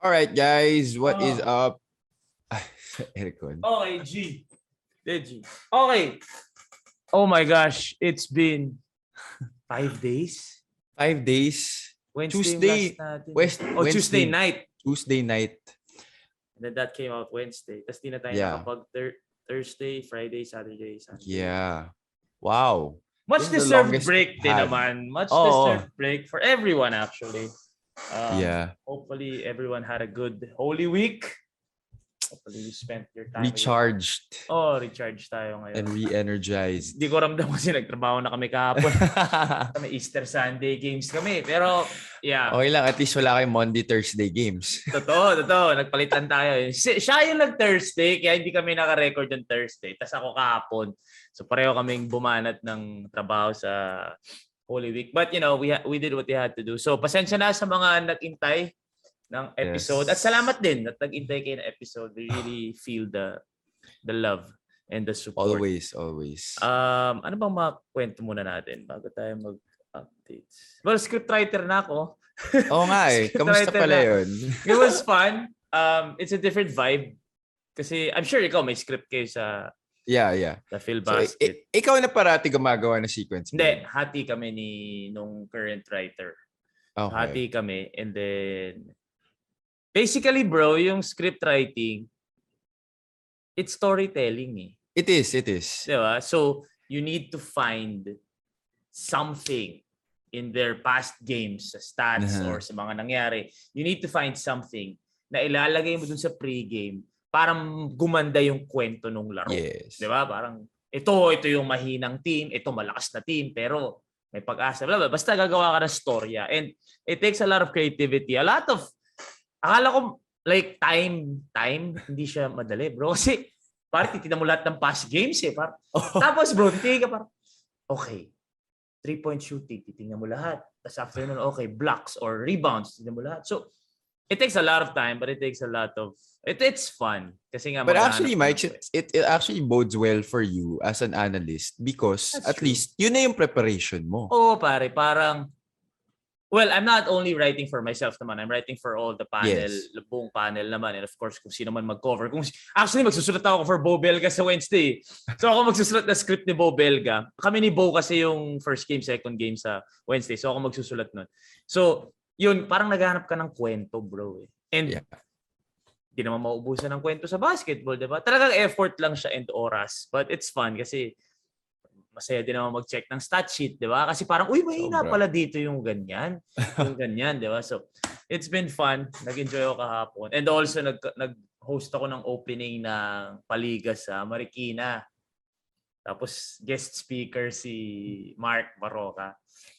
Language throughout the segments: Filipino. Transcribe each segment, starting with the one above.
All right, guys, what is Oh. up? Aircon. Okay, G. G. Okay. Oh my gosh, it's been 5 days. 5 days. Wednesday yung last Tuesday. natin. Tuesday Wednesday. night. Tuesday night. And then that came out Wednesday. Tapos di na tayo Yeah. nakapag Thursday, Friday, Saturday, Sunday. Yeah. Wow. Much This is the deserved longest break din had. naman. Much deserved break for everyone actually. Yeah. Hopefully everyone had a good Holy Week. Hopefully you spent your time. Recharged. Recharged tayo ngayon. And re-energized. Hindi ko ramdam kasi nagtrabaho na kami kahapon. Kami Easter Sunday games kami. Pero, yeah. Okay lang. At least wala kayong Monday, Thursday games. Totoo. Nagpalitan tayo. Siya yung nag-Thursday, kaya hindi kami naka-record yung Thursday. Tapos ako kahapon. So pareho kaming bumanat ng trabaho sa Holy Week. But you know, we did what we had to do. So pasensya na sa mga nag-intay ng episode. At salamat din at nag-intay kayo ng episode. We really feel the love and the support. Always. Ano bang mga kwento muna natin bago tayo mag-updates? Well, scriptwriter na ako. Oo nga eh. Kamusta pala yun? It was fun. It's a different vibe. Kasi I'm sure ikaw may script kayo sa sa Phil so, Basket. Ikaw na parati gumagawa ng sequence? Hindi. Hati kami nung current writer. Okay. Hati kami. And then basically, bro, yung script writing, it's storytelling eh. It is. Diba? So, you need to find something in their past games, sa stats or sa mga nangyari. You need to find something na ilalagay mo dun sa pre-game para gumanda yung kwento nung laro. Yes. Diba? Parang, ito yung mahinang team, ito malakas na team, pero may pag-asa. Basta gagawa ka ng storya. And it takes a lot of creativity. Akala ko, like, time, hindi siya madali, bro. Kasi, parang titignan mo lahat ng past games eh. Tapos, bro, titignan ka parang, okay, 3-point shooting, titignan mo lahat. Tapos after nun, okay, blocks or rebounds, titignan mo lahat. So, it takes a lot of time, but it takes a lot of, it's fun. Kasi nga, but actually, Mike, it actually bodes well for you as an analyst because at least, yun na yung preparation mo. Oo, pare, parang, well, I'm not only writing for myself naman. I'm writing for all the panel, buong panel naman. And of course, kung sino man mag-cover. Actually, magsusulat ako for Bo Belga sa Wednesday. So ako magsusulat na script ni Bo Belga. Kami ni Bo kasi yung first game, second game sa Wednesday. So ako magsusulat nun. So, yun, parang naghanap ka ng kwento, bro. And di naman maubusan ng kwento sa basketball, diba? Talagang effort lang siya and oras. But it's fun kasi masaya din naman mag-check ng stat sheet, di ba? Kasi parang, mahina pala dito yung ganyan. Yung ganyan, di ba? So, it's been fun. Nag-enjoy ako kahapon. And also, nag-host ako ng opening ng Paliga sa Marikina. Tapos, guest speaker si Mark Baroka.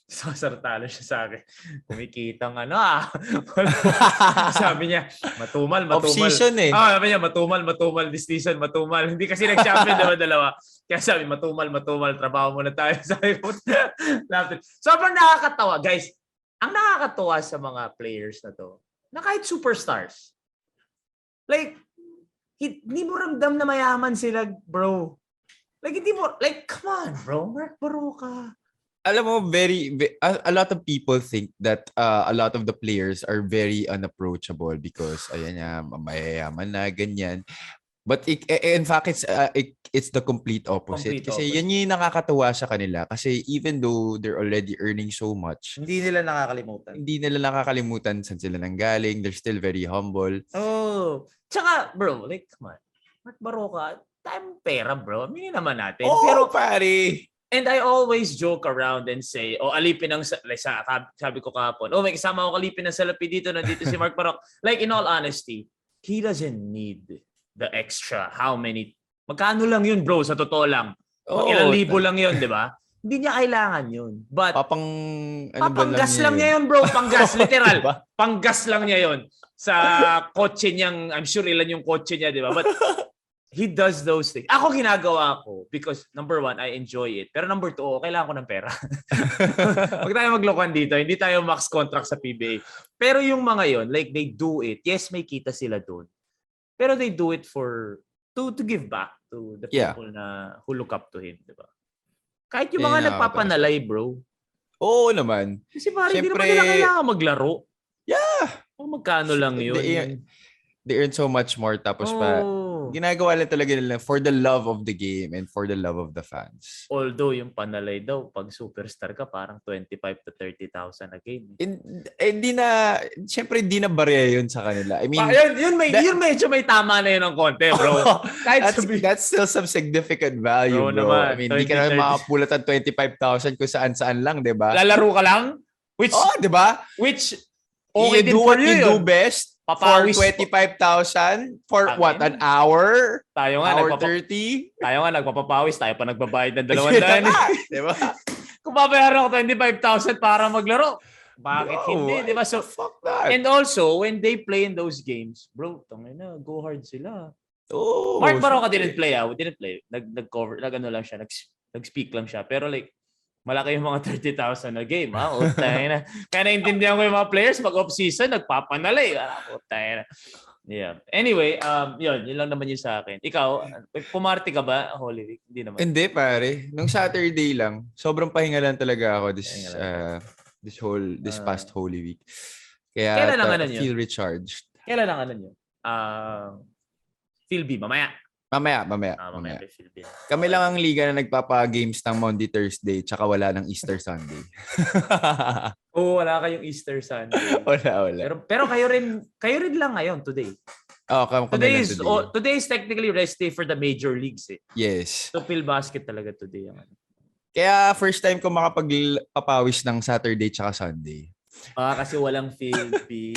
So, sartalo siya sa akin. Kumikita nga Sabi niya, matumal. Off-season eh. Sabi niya, matumal, this season, matumal. Hindi kasi nag-champion dalawa. Kaya sabi, matumal, trabaho muna tayo. Sabi ko, sobrang nakakatawa. Guys, ang nakakatawa sa mga players na to, na kahit superstars, like, hindi mo ramdam na mayaman sila, bro. Like, come on, bro. Mark Baroka. Alam mo, a lot of people think that a lot of the players are very unapproachable because mayayaman na, ganyan. But in fact, it's the complete opposite. Kasi yan yung nakakatuwa sa kanila. Kasi even though they're already earning so much, hindi nila nakakalimutan saan sila nanggaling. They're still very humble. Oh. Tsaka, bro, like, come on. Mark Baroka, time pera, bro. Aminin naman natin. Pero, pare, and I always joke around and say, alipin ng, like, sabi ko kahapon, may kasama ako alipin ng salapi dito, nandito si Mark Baroka. Like, in all honesty, he doesn't need the extra. Magkano lang yun, bro, sa totoo lang. Ilang libo lang yun, di ba? Hindi niya kailangan yun. But, papanggas lang niya yun, bro. Panggas, literal. Diba? Panggas lang niya yun. Sa kotse niyang, I'm sure ilan yung kotse niya, di ba? But, he does those things. Ako ginagawa ko because number one, I enjoy it. Pero number two, kailangan ko ng pera. Huwag tayo maglokohan dito. Hindi tayo max contract sa PBA. Pero yung mga yon, like they do it. Yes, may kita sila doon. Pero they do it to give back to the people na who look up to him, di ba? Kahit yung mga nagpapanalay, bro. Oo naman. Kasi parang hindi naman nila kailangan maglaro. Yeah. Magkano lang yun? They earn so much more tapos ginagawa lang talaga nila for the love of the game and for the love of the fans. Although yung panalay daw, pag superstar ka, parang 25 to 30,000 a game. Siyempre hindi na barya yun sa kanila. I mean, yun medyo may tama na yun ng konti, bro. That's still some significant value, bro. Naman, I mean, hindi ka na makapulot ng 25,000 kung saan-saan lang, di ba? Lalaro ka lang? Di ba? Which, okay you do what you do best. Papawis. For 25,000 for what? An hour? Tayo nga, hour 30? Tayo nga, nagpapapawis. Tayo pa nagbabayad ng 200. Diba? Kung babayaran ko 25,000 para maglaro, bakit hindi? Diba? So, fuck that. And also, when they play in those games, bro, tangina, go hard sila. Mark Baroka didn't play. Didn't play. Nag-cover, nag-ano lang siya, nag-speak lang siya. Pero like, malaki yung mga 30,000 na game, ha? Utay na. Kaya naintindihan ko yung mga players, mag-off-season, nagpapanalay. Utay na. Yeah. Anyway, yun lang naman yun sa akin. Ikaw, pumarty ka ba Holy Week? Hindi naman. Hindi, pare. Nung Saturday lang, sobrang pahinga lang talaga ako this past Holy Week. Kaya feel recharged. Kailan ang ano nyo? Phil B, mamaya. Mamaya. Kami lang ang liga na nagpapa-games ng Monday, Thursday, tsaka wala ng Easter Sunday. Wala kayong Easter Sunday. Wala. Pero kayo rin lang ngayon today. Today is technically rest day for the major leagues eh. Yes. So Phil Basket talaga today. Kaya first time ko makapagpapawis ng Saturday tsaka Sunday. Kasi walang Phil B.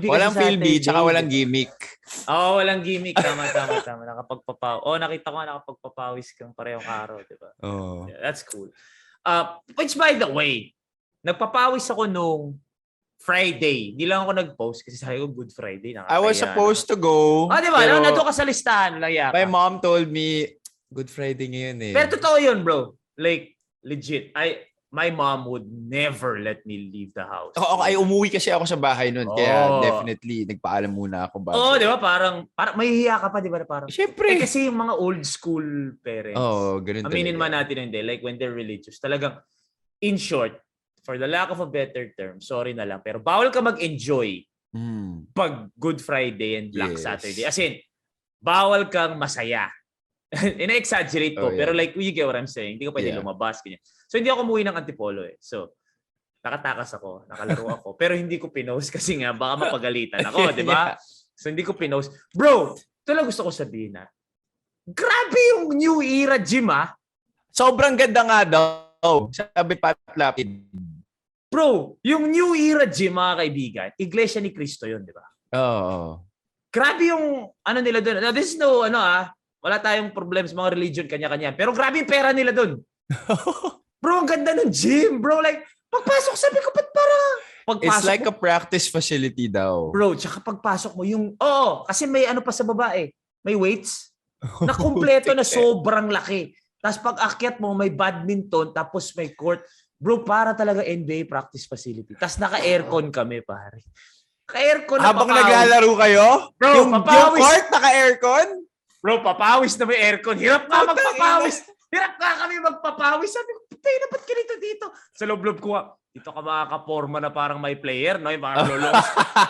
Walang Phil B, tsaka walang gimmick. Walang gimmick. Tama. Nakita ko nga nakapagpapawis kang parehong araw, di ba? Yeah, that's cool. Which by the way, nagpapawis ako nung Friday. Hindi lang ako nag-post kasi sabi ko Good Friday. I was supposed to go. Di ba? Nandun ka sa listahan. My mom told me, Good Friday ngayon eh. Pero totoo yun, bro. Like, legit. My mom would never let me leave the house. Ay, umuwi kasi ako sa bahay nun. Kaya definitely, nagpaalam muna ako bago. Di ba? Parang mahihiya ka pa, di ba? Parang, siyempre. Kasi yung mga old school parents. Ganun aminin man natin hindi. Like when they're religious. Talagang, in short, for the lack of a better term, sorry na lang, pero bawal ka mag-enjoy pag Good Friday and Black Saturday. As in, bawal kang masaya. Ina-exaggerate ko, pero like, you get what I'm saying. Hindi ko pwede lumabas. Ganyan. So, hindi ako umuwi ng Antipolo eh. So, nakatakas ako, nakalaro ako. Pero hindi ko pinost kasi nga, baka mapagalitan ako, di ba? So, hindi ko pinost. Bro, ito lang gusto ko sabihin na, grabe yung New Era gym, Sobrang ganda nga daw. Sabi Pat Lapid. Bro, yung New Era gym, mga kaibigan, Iglesia ni Cristo yun, di ba? Grabe yung, nila doon. Now, this is wala tayong problem sa mga religion, kanya-kanya. Pero grabe yung pera nila doon. Bro, ang ganda ng gym, bro. Like, pagpasok, sabi ko, ba't It's like a practice facility daw. Bro, tsaka pagpasok mo, kasi may pa sa baba eh. May weights. Na kumpleto na sobrang laki. Tapos pag akyat mo, may badminton, tapos may court. Bro, para talaga NBA practice facility. Tapos naka-aircon kami, pare. Naka-aircon na habang naglalaro kayo? Bro, yung court naka-aircon? Bro, papawis na may aircon. Hirap nga magpapawis. Hirap nga kami magpapawis. Sabi ko, patay na ba't ganito dito? Sa loob-loob ko, dito ka makakaporma na parang may player, no? Yung parang lulong.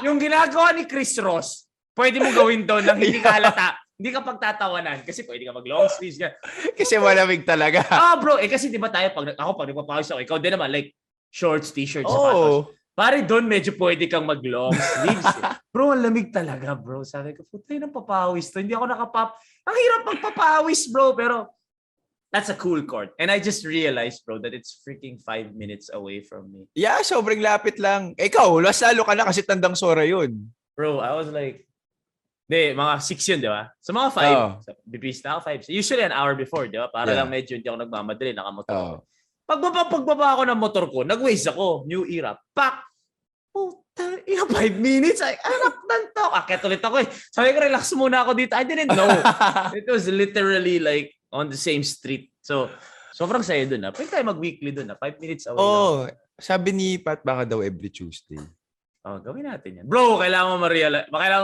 Yung ginagawa ni Chris Ross, pwede mo gawin doon nang hindi ka halata. Hindi ka pagtatawanan kasi pwede ka mag-long sleeves. Kasi malamig talaga. Bro, kasi di ba tayo, pag nagpapawis ako, ikaw din naman, like, shorts, t-shirts, sapatos. Pare, doon medyo pwede kang mag-long sleeves. Bro, ang lamig talaga, bro. Sabi ko, putay ng papawis to. Hindi ako ang hirap magpapawis, bro. Pero, that's a cool court. And I just realized, bro, that it's freaking 5 minutes away from me. Yeah, sobrang lapit lang. Ikaw, lalo ka na kasi tandang Sora yun. Bro, I was like, mga 6 yun, di ba? So mga 5, bibis na ako 5. Usually an hour before, di ba? Para lang medyo hindi ako nagmamadali, nakamotor. Pagbaba ako ng motor ko, nag-waze ako, New Era, pak! Puta, 5 minutes, anak nantok. Akit ulit ako eh. Sabi ko, relax muna ako dito. I didn't know. It was literally like on the same street. So, sobrang saya dun Pwede tayo mag-weekly dun 5 minutes away lang. Sabi ni Pat, baka daw every Tuesday. Gawin natin yan. Bro, kailangan mo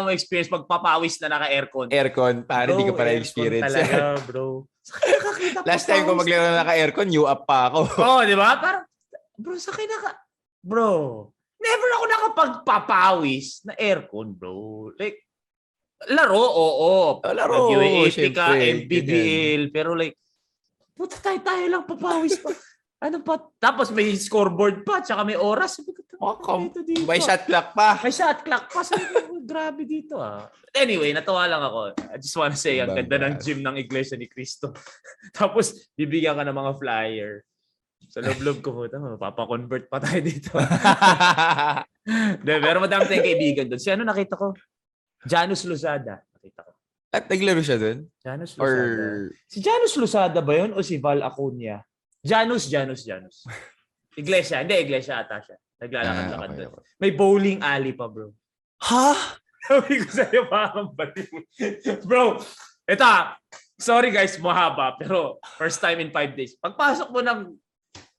ma-experience magpapawis na naka-aircon. Aircon, para hindi ka pa na-experience. Talaga, bro. Last time ko maglaro na naka-aircon, new up pa ako. Di ba? Parang, bro, sakay na ka. Bro, Never ako nakapagpapawis na aircon, bro. Like, laro, oo. Laro, Nag-UAAP ka, syempre, MPBL, pero like, puta tayo lang papawis pa. Ano pa? Tapos may scoreboard pa, tsaka may oras. Sabi ko, dito. May shot clock pa. May shot clock pa. Sabi ko, grabe dito ah. Anyway, natuwa lang ako. I just wanna say, ang ganda ng gym ng Iglesia ni Cristo. Tapos, bibigyan ka ng mga flyer. Sa loob-loob ko, puta, mapapakonvert pa tayo dito. Pero madami tayong kaibigan doon. Si ano nakita ko? Janus Lozada. Nakita ko. At naglaro siya doon? Janus Lozada. Si Janus Lozada ba yun? O si Val Acuña? Janus. Iglesia. Hindi, Iglesia ata siya. Naglalakad-lakad doon. Okay. May bowling alley pa, bro. Ha? Sabi ko sa'yo, parang baliw. Bro, eto sorry guys, mahaba. Pero first time in 5 days. Pagpasok mo ng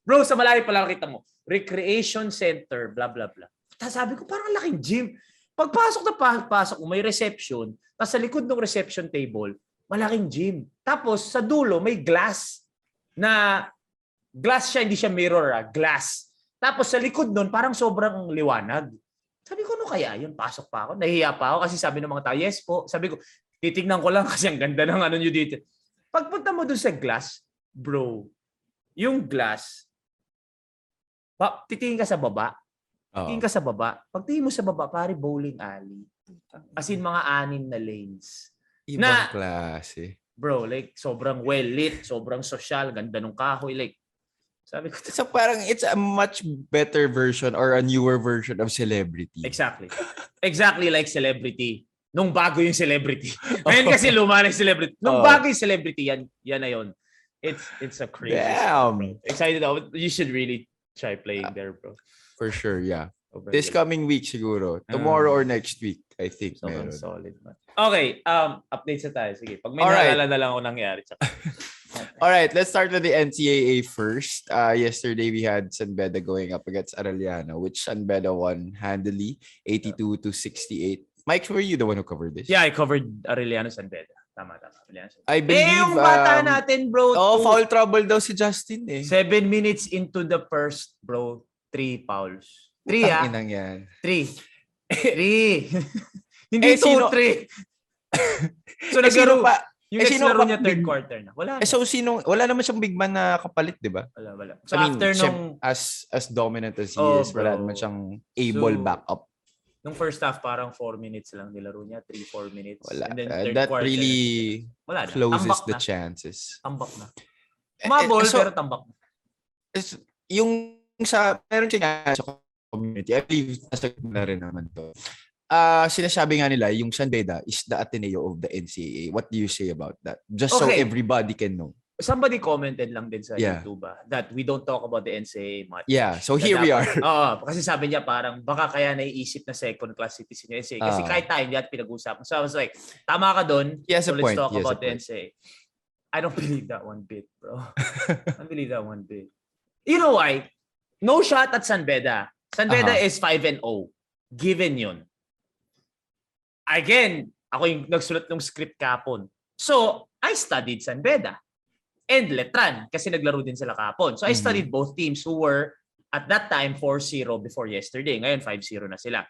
bro, sa malayo pala kita mo. Recreation center, blah, blah, blah. Tapos sabi ko, parang laking gym. Pagpasok mo, may reception. Tapos sa likod ng reception table, malaking gym. Tapos sa dulo, may glass. Glass siya, hindi siya mirror, glass. Tapos sa likod nun, parang sobrang liwanag. Sabi ko, ano kaya yun? Pasok pa ako. Nahihiya pa ako kasi sabi ng mga tao, yes po. Sabi ko, titignan ko lang kasi ang ganda ng ano nyo dito. Pagpunta mo dun sa glass, bro, yung glass, titingin ka sa baba. Titingin ka sa baba. Pagtingin mo sa baba, pare bowling alley. As in mga 6 na lanes. Ibang klase. Bro, like sobrang well lit, sobrang social, ganda ng kahoy. Like, sabi ko. So parang it's a much better version or a newer version of Celebrity. Exactly. Exactly like Celebrity. Nung bago yung Celebrity. Ngayon kasi luma na yung Celebrity. Nung bago yung Celebrity, yan na yun. It's a crazy. Damn. Bro. Excited ako. You should really try playing there, bro. For sure, yeah. This coming week siguro. Tomorrow or next week, I think. So solid, man. Okay, updates na tayo. Sige, pag may naalala na lang ako nangyari. Alright, let's start with the NCAA first. Yesterday, we had San Beda going up against Arellano, which San Beda won handily, 82-68. Mike, were you the one who covered this? Yeah, I covered Arellano San Beda. Tama. I believe... yung bata natin, bro. Foul trouble daw si Justin eh. 7 minutes into the first, bro. 3 fouls. 3 ah. Inang yan. 3. Hindi 2-3. So naglaro pa. Yung naglaro niya third quarter na. Wala na. So wala naman siyang big man na kapalit, di ba? Wala. So after nung... As dominant as he is, wala naman siyang able backup. Nung first half, parang 4 minutes lang nilaro niya. 3-4 minutes. Wala. And then third that quarter, really closes the chances. Tambak na. Mabol, pero tambak na. Yung meron siya sa community, I believe nasa na rin naman to. Sinasabi nga nila, yung San Beda is the Ateneo of the NCAA. What do you say about that? Just so everybody can know. Somebody commented lang din sa YouTube that we don't talk about the NCAA much. Yeah, so here we are. Kasi sabi niya parang baka kaya naiisip na second class citizen yung NCAA. Kasi kahit tayo hindi at pinag-usapan. So I was like, tama ka dun. So let's talk about the NCAA. I don't believe that one bit, bro. I don't believe that one bit. You know why? No shot at San Beda. San Beda is 5-0. Given yun. Again, ako yung nagsulat ng script kapon. So, I studied San Beda and Letran kasi naglaro din sila kapon. So, I studied both teams who were at that time 4-0 before yesterday. Ngayon, 5-0 na sila.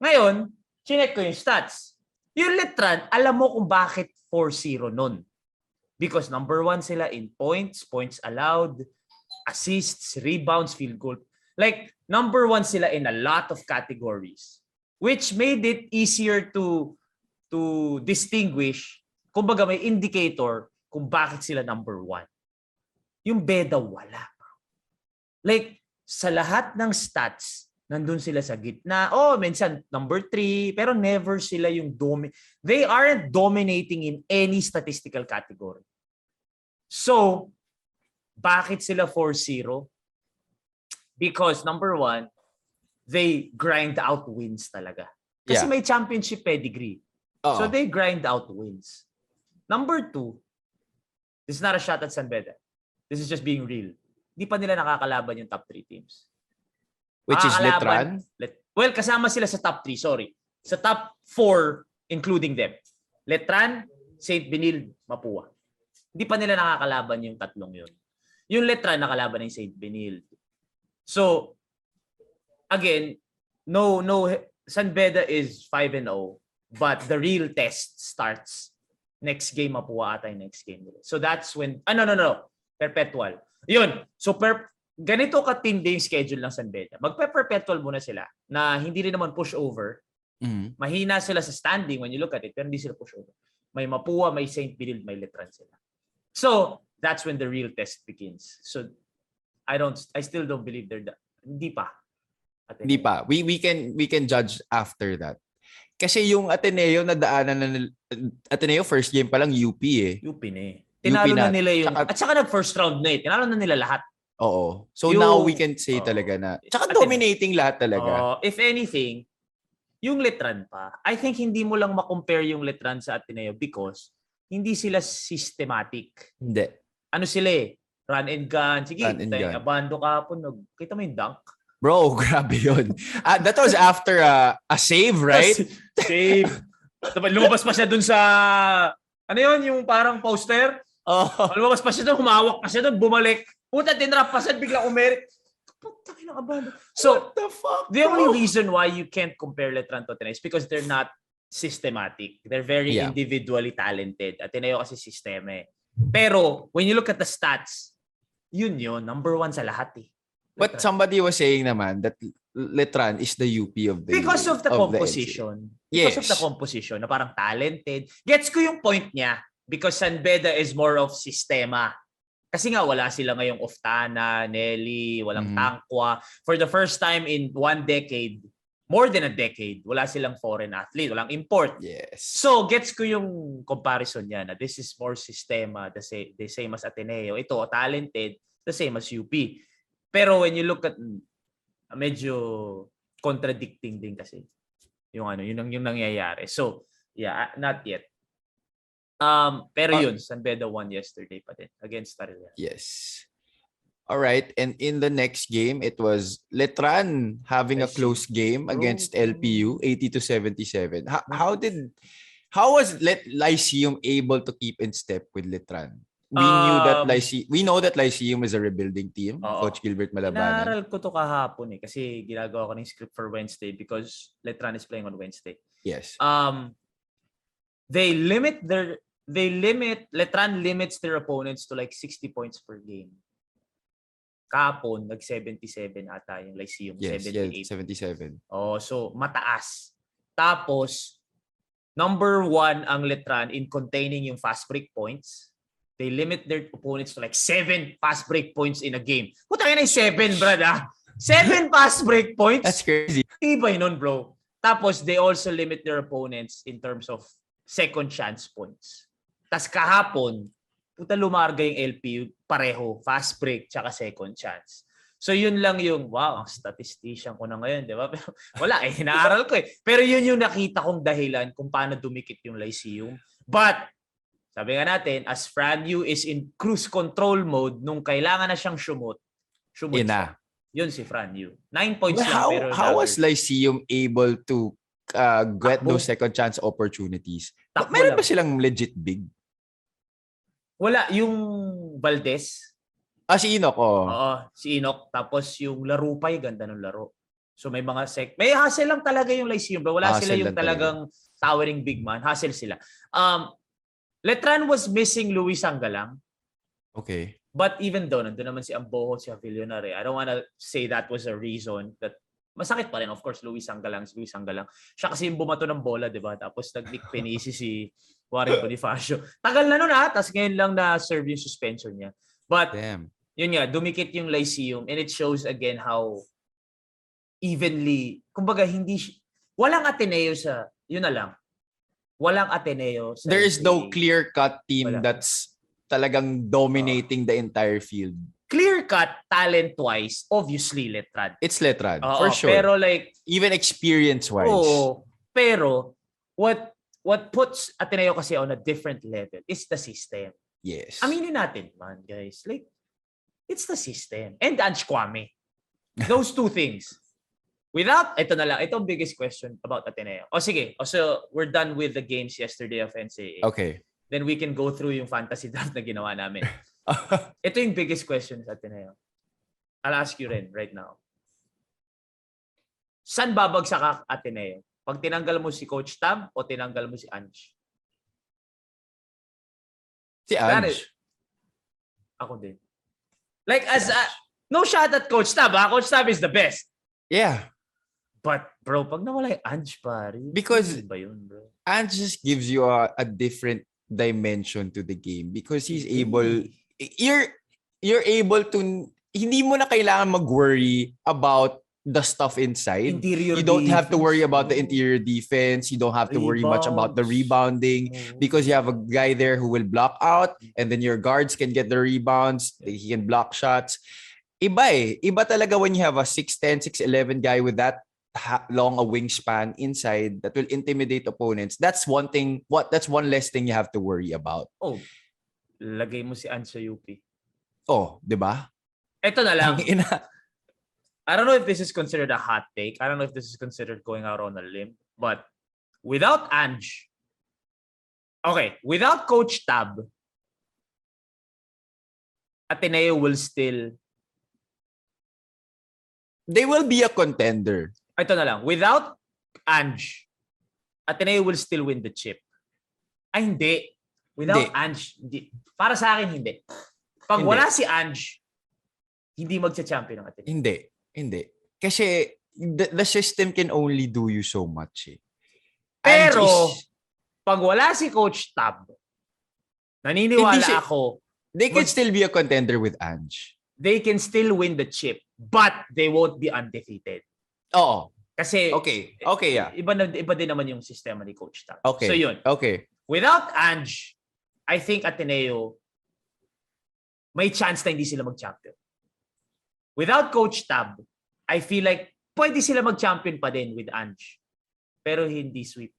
Ngayon, chinek ko yung stats. Yung Letran, alam mo kung bakit 4-0 nun. Because number 1 sila in points allowed, assists, rebounds, field goal. Like, number 1 sila in a lot of categories. Which made it easier to distinguish, kumbaga may indicator kung bakit sila number 1. Yung Beda wala. Like, sa lahat ng stats, nandun sila sa gitna. Minsan number 3, pero never sila yung they aren't dominating in any statistical category. So, bakit sila 4-0? Because number 1, they grind out wins talaga. Kasi may championship pedigree. So they grind out wins. Number 2, this is not a shot at San Beda. This is just being real. Hindi pa nila nakakalaban yung top 3 teams. Which is Letran? Well, kasama sila sa top 3, sorry. Sa top 4, including them. Letran, St. Benilde, Mapua. Hindi pa nila nakakalaban yung tatlong yun. Yung Letran nakalaban ng St. Benilde. So, again, no, San Beda is 5-0, but the real test starts next game. Mapua ata yung next game. So that's when, no. Perpetual. Yun. So ganito katindi yung schedule ng San Beda. Magpe-perpetual muna sila na hindi rin naman push over. Mahina sila sa standing when you look at it, pero hindi sila push over. May Mapua, may St. Benilde, may Letran sila. So that's when the real test begins. So I still don't believe they're hindi pa. Hindi pa. We can judge after that. Kasi yung Ateneo na daanan na Ateneo first game pa lang UP eh. UP na eh. Tinalo na nila yung at saka nag-first round na eh. Tinalo na nila lahat. Oo. So now we can say talaga na tsaka dominating lahat talaga. If anything, yung Letran pa, I think hindi mo lang ma-compare yung Letran sa Ateneo because hindi sila systematic. Hindi. Ano sila eh? Run and gun. Sige, abando kahapon. Kita mo yung dunk? Bro, grabe yun. That was after a save, right? Save. Lumabas pa siya dun sa... Ano yun? Yung parang poster? Lumabas pa siya dun, humawak pa siya dun, bumalik. Puta, tinrap pa siya, bigla umerit. Puta, kinakabando. So, what the fuck, the only reason why you can't compare Letran to Ateneo is because they're not systematic. They're very individually talented. Ateneo kasi sistema eh. Pero, when you look at the stats, yun, number one sa lahat eh. But somebody was saying naman that Letran is the UP of the because of the composition. Because of the composition na parang talented. Gets ko yung point niya because San Beda is more of sistema. Kasi nga wala sila ngayong Oftana, Nelly, walang Tangkwa. For the first time in one decade, more than a decade, wala silang foreign athlete, walang import. Yes. So gets ko yung comparison niya na this is more sistema, the same as Ateneo. Ito, talented, the same as UP. Pero when you look at medyo contradicting din kasi yung yung nangyayari. So, yeah, not yet. Pero yun, San Beda won yesterday pa din against Tarlac. Yes. All right, and in the next game, it was Letran having a close game against LPU, 80-77. How was Lyceum able to keep in step with Letran? We know that Lyceum is a rebuilding team, Coach Gilbert Malabanan. Inaral ko to kahapon eh kasi ginagawa ko ng script for Wednesday because Letran is playing on Wednesday. Yes. Letran limits their opponents to like 60 points per game. Kahapon, nag-77 ata yung Lyceum. Yes, 78. 77. So mataas. Tapos, number 1 ang Letran in containing yung fast break points. They limit their opponents to like 7 fast break points in a game. Puta ka na yung 7, brad 7 fast break points? That's crazy. Ibay nun, bro. Tapos, they also limit their opponents in terms of second chance points. Tas kahapon, puta lumarga yung LPU, pareho, fast break, tsaka second chance. So yun lang yung, wow, ang statistician ko na ngayon, di ba? Pero wala eh, hinaaral ko eh. Pero yun yung nakita kong dahilan kung paano dumikit yung Lyceum. But, sabi nga natin, as Franyu is in cruise control mode, nung kailangan na siyang shoot siya. Yun si Franyu. 9 points lang. Pero how was Lyceum able to get those second chance opportunities? Meron ba silang legit big? Wala. Yung Valdez. Si Enoch, Oo, si Enoch. Tapos yung laro pa, ganda ng laro. So may mga may hustle lang talaga yung Lyceum. Wala sila yung talagang towering big man. Hustle sila. Letran was missing Luis Anggalang. Okay. But even though, nandun naman si Ambojo, si Avillonare, I don't wanna say that was a reason that masakit pa rin. Of course, Luis Anggalang. Siya kasi yung bumato ng bola, di ba? Tapos nag-nick penisi si Warren Bonifacio. Tagal na nun tapos ngayon lang na-serve yung suspension niya. But, yun nga, dumikit yung Lyceum and it shows again how evenly, kumbaga walang Ateneo yun na lang. Walang Ateneo. There is no clear-cut team that's talagang dominating the entire field. Clear-cut, talent-wise, obviously, Letran. It's Letran, for sure. Pero like... Even experience-wise. Pero what puts Ateneo kasi on a different level is the system. Yes. Aminin natin, man, guys. Like, it's the system. And Ange Kwame. Those two things. Ito na lang. Ito ang biggest question about Ateneo. Sige. So, we're done with the games yesterday of NCAA. Okay. Then we can go through yung fantasy draft na ginawa namin. Ito yung biggest question sa Ateneo. I'll ask you rin right now. San babagsak ka, Ateneo? Pag tinanggal mo si Coach Tab o tinanggal mo si Ange? Si Ange. Ako din. Like, no shot at Coach Tab, ha? Coach Tab is the best. Yeah. But, bro, pag nawala yung Ange, pare. Because ba yun, bro? Ange just gives you a different dimension to the game because he's able, you're able to, hindi mo na kailangan mag-worry about the stuff inside. Interior you don't defense, have to worry about the interior defense. You don't have to worry much about the rebounding because you have a guy there who will block out and then your guards can get the rebounds. He can block shots. Iba eh. Iba talaga when you have a 6'10", 6'11" guy with that long a wingspan inside that will intimidate opponents. That's one thing. That's one less thing you have to worry about. Oh, lagay mo si Ange sa UP. Oh, di ba? Ito na lang. I don't know if this is considered a hot take. I don't know if this is considered going out on a limb. But without Ange, okay, without Coach Tab, Ateneo will still... They will be a contender. Ito na lang. Without Ange, Ateneo will still win the chip. Ay, hindi. Without Ange, hindi. Para sa akin, hindi. Pag wala si Ange, hindi magcha-champion ang Ateneo. Hindi. Kasi the system can only do you so much eh. Pero, pag wala si Coach Tab, naniniwala ako, they can still be a contender with Ange. They can still win the chip, but they won't be undefeated. Oo. Kasi, okay, yeah. Iba din naman yung sistema ni Coach Tab. Okay. So yun. Okay. Without Ange, I think Ateneo, may chance na hindi sila mag-champion. Without Coach Tab, I feel like pwede sila mag-champion pa din with Ange. Pero hindi sweep.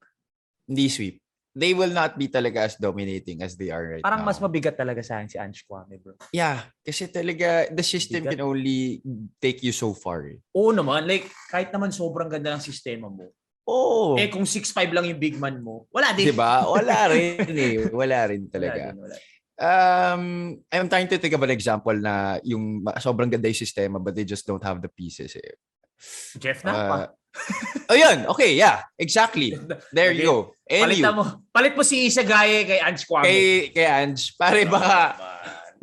Hindi sweep. They will not be talaga as dominating as they are right Parang now. mas mabigat talaga sa akin si Ange Kwame, bro. Yeah. Kasi talaga, the system can only take you so far. Oo naman. Like, kahit naman sobrang ganda ng sistema mo. Oo. Eh, kung 6'5 lang yung big man mo, wala din. Diba? Wala rin eh. Wala rin talaga. Wala. I'm trying to think of an example na yung sobrang ganda yung sistema but they just don't have the pieces eh. Jeff Napa. Oh yun, okay, yeah, exactly. There you go. Palit mo si Isa Gaye kay Ange Kwame. Kay Ange. Pare baka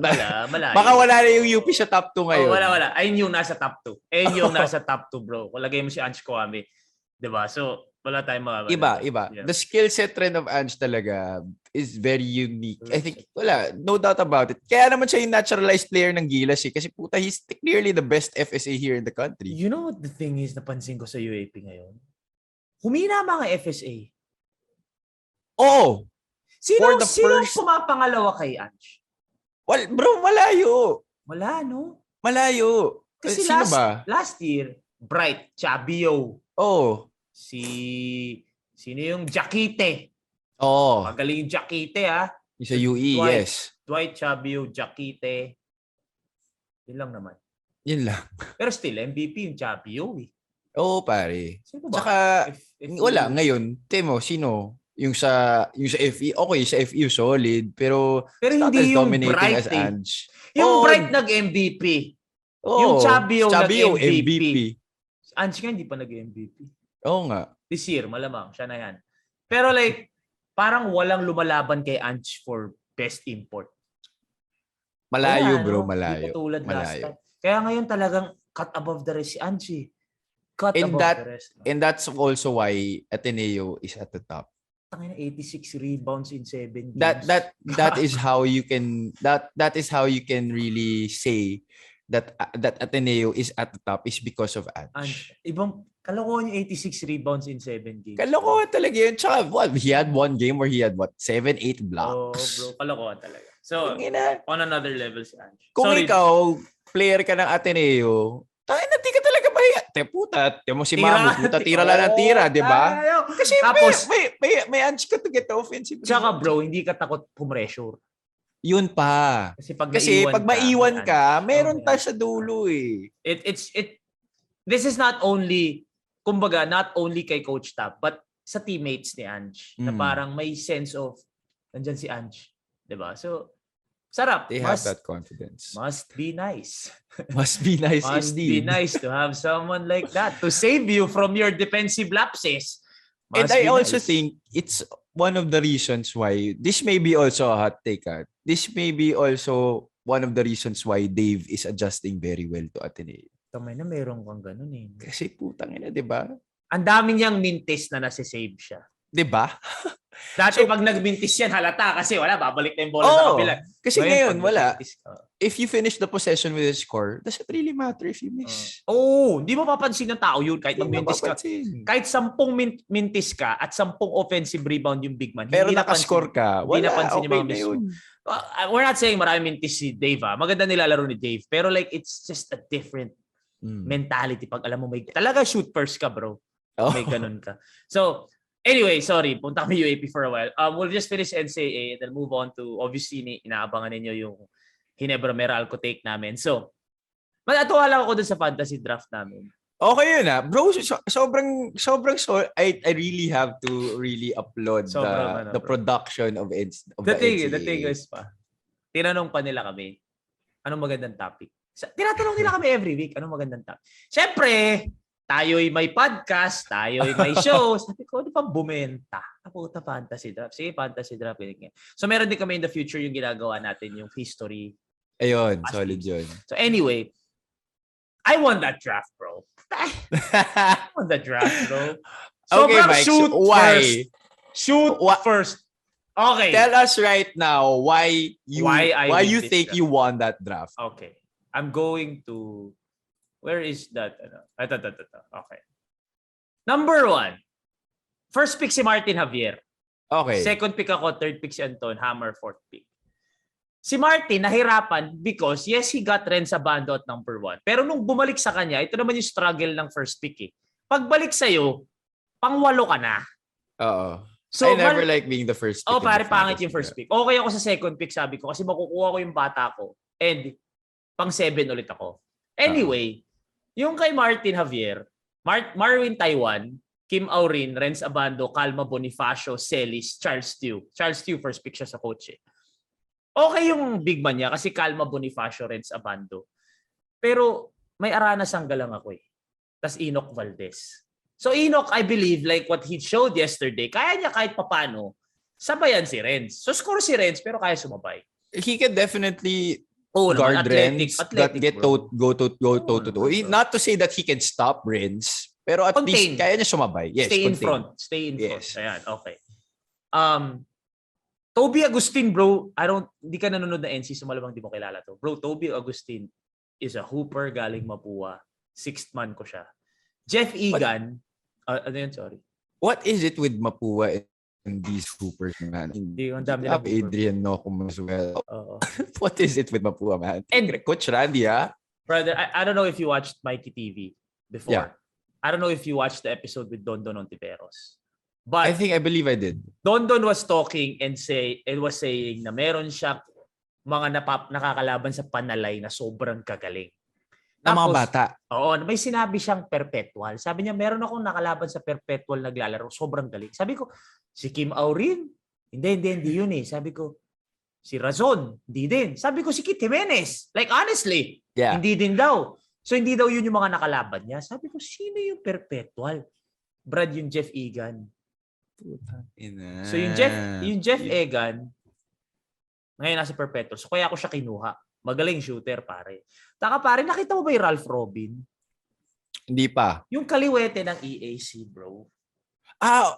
malayo. Baka wala na yung UP sa top 2 ngayon. Wala. Ayun yung nasa top 2. Ayun yung nasa top 2, bro. Kung lagay mo si Ange Kwame. Diba? So, wala tayong mga... Iba. Yeah. The skill set trend of Ange talaga is very unique. I think, no doubt about it. Kaya naman siya yung naturalized player ng Gilas eh. Kasi puta, he's clearly the best FSA here in the country. You know what the thing is, napansin ko sa UAP ngayon? Humina mga FSA. Oo. Sino pumapangalawa kay Ange? Well, bro, malayo. Wala, no? Malayo. Kasi sino ba? Last year, Bright, Chabio. Oh. Sino yung Jakite? Oh. Magaling yung Jakite, ha? Yung sa UE, yes. Dwight, Chabio, Jakite. Yun lang naman. Yun lang. Pero still, MVP yung Chabio, eh. Oo, pare. Sino ba? Tsaka, wala, ngayon, Temo, sino? Yung sa FE, okay, sa FE solid, pero hindi yung Bright, as Ange. Yung Bright nag-MVP. Yung Chabio nag-MVP. Ange nga hindi pa nag-MVP. Oo nga. This year, malamang. Siya na yan. Pero like, parang walang lumalaban kay Ange for best import. Malayo, bro. Malayo. Hindi patulad last time. Kaya ngayon talagang cut above the rest si Ange. Cut above the rest. And that's also why Ateneo is at the top. 86 rebounds in 7 games. That is how you can you can really say that Ateneo is at the top is because of Ange. Ibang kalokohan yung 86 rebounds in 7 games. Kalokohan talaga yun. Tsaka, he had one game where he had 7-8 blocks. Oh, bro, kalokohan talaga. So, on another level si Ange. Kung ikaw, player ka ng Ateneo, di ka talaga mahiya. Puta, mo si Mamu, puta, tira lang ng tira, di ba? Kasi tapos, may Ange ka to get offensive. Tsaka bro, hindi ka takot pumressure. Yun pa. Kasi pag maiwan ka, meron tayo sa dulo eh. This is not only, kumbaga, not only kay Coach Tab, but sa teammates ni Ange. Na parang may sense of, nandyan si Ange. Diba? So, Sarap. They have that confidence. Must be nice. Must be nice Must be indeed. nice to have someone like that to save you from your defensive lapses. And I also think it's one of the reasons why, this may be also a hot take, this may be also one of the reasons why Dave is adjusting very well to Ateneo. Kamay na meron kang ganun eh. Kasi putang ina, di ba? Ang dami niyang mintis na nasi-save siya. Di ba? Dati pag nagmintis yan, halata kasi wala, babalik na yung bola sa kabila. Kasi ngayon wala. If you finish the possession with a score, does it really matter if you miss? Hindi mo papansin ng tao yun kahit magmintis ka. Kahit 10 mintis ka at 10 offensive rebound yung big man. Pero nakascore ka, wala, okay yung mga na yun. We're not saying maraming mintis si Dave. Maganda nilalaro ni Dave. Pero like, it's just a different mentality. Pag alam mo, may talaga shoot first ka, bro. May ganun ka. So, anyway, sorry. Punta kami UAP for a while. We'll just finish NCAA and then move on to, obviously, inaabangan ninyo yung Ginebra Meralco take namin. So, natuwa lang ako dun sa fantasy draft namin. Okay yun Bro, I really have to really applaud the production of the NCAA. The thing is tinanong pa nila kami, anong magandang topic? Tinatanong nila kami every week, anong magandang topic? Siyempre, tayo'y may podcast, tayo'y may show. Sabi ko, di pa bumenta? Puta, fantasy draft. Sige, fantasy draft. So, meron din kami in the future yung ginagawa natin, yung history. Ayun, solid yun. So, anyway, I won that draft, bro. I won that draft, bro. So, okay, Mike, shoot why? First. Shoot first. Okay. Tell us right now why you think you won that draft. Okay. I'm going to... Where is that? Ito. Okay. Number 1. First pick si Martin Javier. Okay. Second pick ako, third pick si Anton Hammer, fourth pick. Si Martin nahirapan because yes, he got Renz Abando at number 1. Pero nung bumalik sa kanya, ito naman yung struggle ng first pick eh. Pagbalik sa'yo, pang-8 ka na. Oo. So, I never like being the first pick. Pare, pangit yung first pick. Okay ako sa second pick, sabi ko, kasi makukuha ko yung bata ko. And pang-7 ulit ako. Anyway, yung kay Martin Javier, Marwin Taiwan, Kim Aurin, Renz Abando, Calma Bonifacio, Celis, Charles Tew. Charles Tew, first pick siya sa coach eh. Okay yung big man niya kasi Calma Bonifacio, Renz Abando. Pero may Arana Sanggalang ako eh. Tas Enoch Valdez. So Enoch, I believe, like what he showed yesterday, kaya niya kahit papano, sabayan si Renz. So score si Renz pero kaya sumabay. He can definitely guard Renz, go to. Not to say that he can stop Renz, pero at least kaya niya sumabay. Yes, Stay in front. Ayan, okay. Toby Agustin, bro, hindi ka nanonood na NC, so malamang di mo kilala to. Bro, Toby Agustin is a hooper galing Mapua. Sixth man ko siya. Jeff Egan, ano yun, sorry. What is it with Mapua and these hoopers, man? Hindi, ang dami nila Adrian Nocum as well. What is it with Mapua, man? And Coach Randy, brother, I don't know if you watched Mikey TV before. Yeah. I don't know if you watched the episode with Don Ontiveros. But I believe I did. Don was talking and was saying na meron siya mga nakakalaban sa Panalay na sobrang kagaling. Na mga bata. Oo, may sinabi siyang perpetual. Sabi niya, meron akong nakalaban sa perpetual naglalaro, sobrang galing. Sabi ko, si Kim Aurin? Hindi yun eh. Sabi ko, si Razon? Hindi din. Sabi ko, si Kit Jimenez. Like, honestly, hindi din daw. So, hindi daw yun yung mga nakalaban niya. Sabi ko, sino yung perpetual? Brad, yung Jeff Egan. So, yung Jeff Egan, ngayon nasa perpetual. So, kaya ako siya kinuha. Magaling shooter, pare. Taka, pare, nakita mo ba yung Ralph Robin? Hindi pa. Yung kaliwete ng EAC, bro.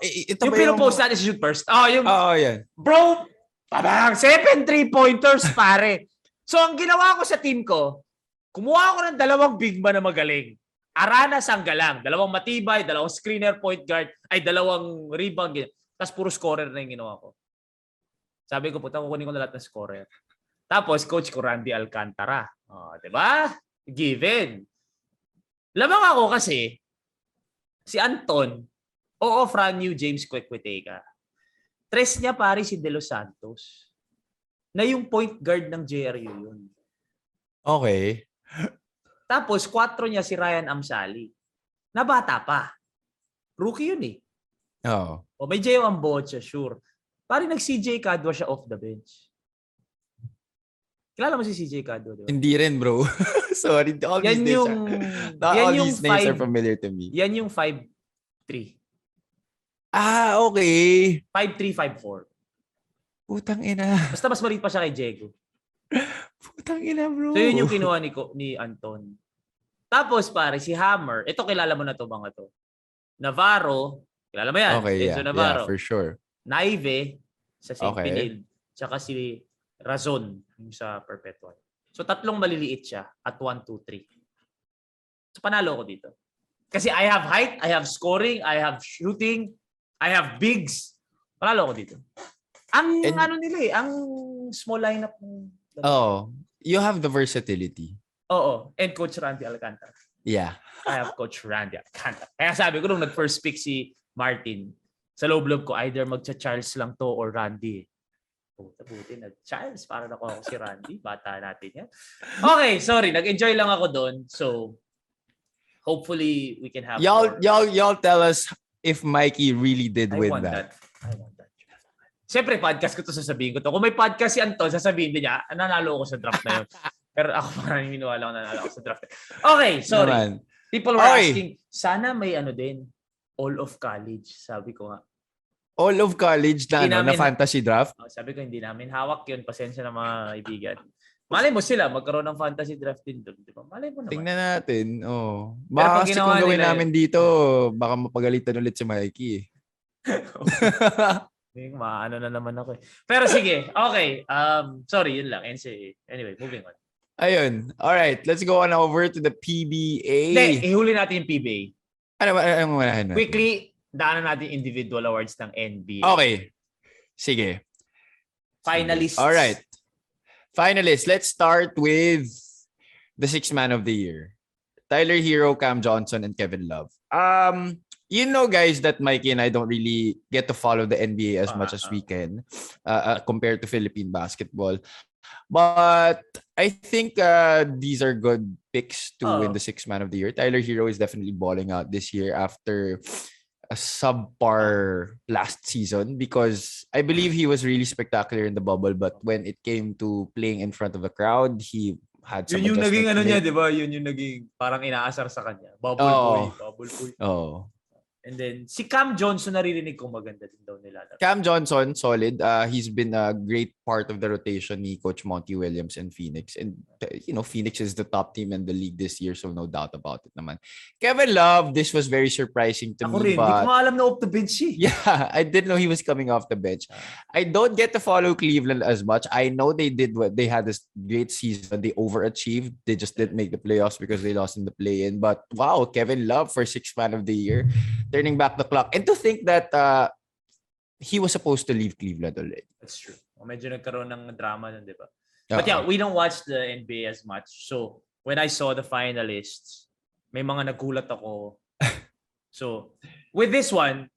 Ito yung ba pinopost natin si Shoot First. yan. Bro, parang 7 3-pointers, pare. So, ang ginawa ko sa team ko, kumuha ako ng 2 big man na magaling. Arana Sanggalang, 2 matibay, 2 screener point guard, 2 rebound. Tapos puro scorer na yung ginawa ko. Sabi ko, puta, kukunin ko na lahat ng scorer. Tapos, coach ko, Randy Alcantara. Diba? Given. Lamang ako kasi, si Anton, Fran New James Quequeteca. Tres niya pare si De Los Santos. Na yung point guard ng JRU yun. Okay. Tapos, 4 niya si Ryan Amsali. Na bata pa. Rookie yun eh. Oo. O may J.O. Ambocha, sure. Pare nag-CJ Cadwa siya off the bench. Kilala mo si CJ Cado, di ba? Hindi rin, bro. Sorry. Not all these names are familiar to me. Yan yung 5'3". Ah, okay. 5'3", 5'4". Putang ina. Basta mas maliit pa siya kay Diego. Putang ina, bro. So yun yung kinuha ni Anton. Tapos pare, si Hammer. Ito kilala mo na to mga to. Navarro. Kilala mo yan? Okay, Enzo Navarro. Yeah, for sure. Naive sa St. Okay. Pinil. Tsaka si Razon yung sa Perpetual. So tatlong maliliit siya at 1, 2, 3. So panalo ko dito. Kasi I have height, I have scoring, I have shooting, I have bigs. Panalo ko dito. Ang ang small lineup. Oh, you have the versatility. Oo. And Coach Randy Alcantara. Yeah. I have Coach Randy Alcantara. Kaya sabi ko nung nag-first pick si Martin, sa loob-loob ko, either magcha-Charles lang to or Randy. Buti nag-Charles. Para ako si Randy. Bata natin yan. Okay, sorry. Nag-enjoy lang ako doon. So, hopefully, we can have Y'all tell us if Mikey really did win that. I want that. Siyempre, podcast ko to, sasabihin ko to. Kung may podcast si Anton, sasabihin din niya, nanalo ako sa draft na yun. Pero ako parang minuwala ko nanalo ako sa draft. Okay, sorry. Naman. People were asking, sana may din, all of college. Sabi ko nga. All of college na fantasy draft? Sabi ko, hindi namin hawak yun. Pasensya na mga kaibigan. Malay mo sila, magkaroon ng fantasy draft din doon. Diba? Malay mo naman. Tingnan natin. Oh. Baka kasi kung gawin namin dito, baka mapagalitan ulit si Mikey. Maano na naman ako eh. Pero sige, okay. Sorry, yun lang. Anyway, moving on. Ayun. Alright, let's go on over to the PBA. Hindi, ihuli natin yung PBA. Ano manahan natin? Quickly, daanan natin individual awards ng NBA. Okay. Sige. Finalists. Alright. Finalists. Let's start with the sixth man of the year. Tyler Hero, Cam Johnson, and Kevin Love. You know, guys, that Mikey and I don't really get to follow the NBA as much as we can compared to Philippine basketball. But I think these are good picks to win the sixth man of the year. Tyler Hero is definitely balling out this year after a subpar last season because I believe he was really spectacular in the bubble. But when it came to playing in front of a crowd, he had some Yun yung naging niya, di ba? Yun yung naging parang inaasar sa kanya. Bubble boy. Oh. And then, si Cam Johnson, naririnig ko maganda din daw nila. Cam Johnson, solid. He's been a great part of the rotation ni Coach Monty Williams and Phoenix. And, Phoenix is the top team in the league this year, so no doubt about it naman. Kevin Love, this was very surprising to me. Ako rin, hindi ko alam na off the bench eh. Yeah, I didn't know he was coming off the bench. I don't get to follow Cleveland as much. I know they had this great season. They overachieved. They just didn't make the playoffs because they lost in the play-in. But wow, Kevin Love for sixth man of the year. Turning back the clock. And to think that he was supposed to leave Cleveland already. That's true. Medyo nagkaroon ng drama nun, di ba? But yeah, we don't watch the NBA as much. So, when I saw the finalists, may mga nagulat ako. So, with this one,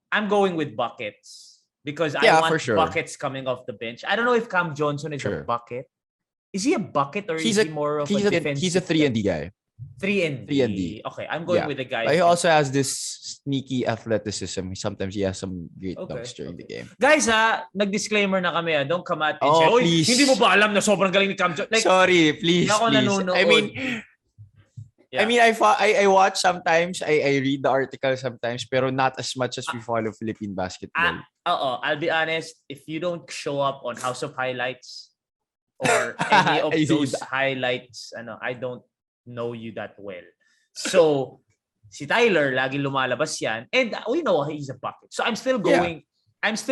I'm going with buckets. Because I want buckets coming off the bench. I don't know if Cam Johnson is a bucket. Is he a bucket or is he more of a defensive? He's a 3-and-D guy. 3-and-D. Okay, I'm going with the guy. But he also has this sneaky athleticism. Sometimes he has some great dunks during the game. Guys, nag-disclaimer na kami. Don't come at me. Please. Hindi mo ba alam na sobrang galing ni Cam Johnson? Like, sorry, please. I mean, I watch sometimes. I read the article sometimes, pero not as much as we follow Philippine basketball. I'll be honest. If you don't show up on House of Highlights or any of those highlights, I don't know you that well. So, si Tyler, lagi lumalabas yan. And we know he's a bucket. So, I'm still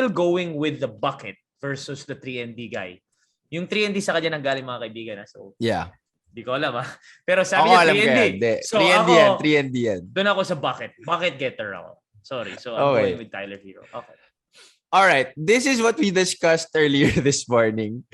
going with the bucket versus the 3-and-D guy. Yung 3-and-D sa kanya nanggaling mga kaibigan. So, yeah. Di ko alam Pero sabi niya 3-and-D. So, 3-and-D yan. Doon ako sa bucket. Bucket getter ako. Sorry. So, I'm going with Tyler Hero. Okay. All right. This is what we discussed earlier this morning.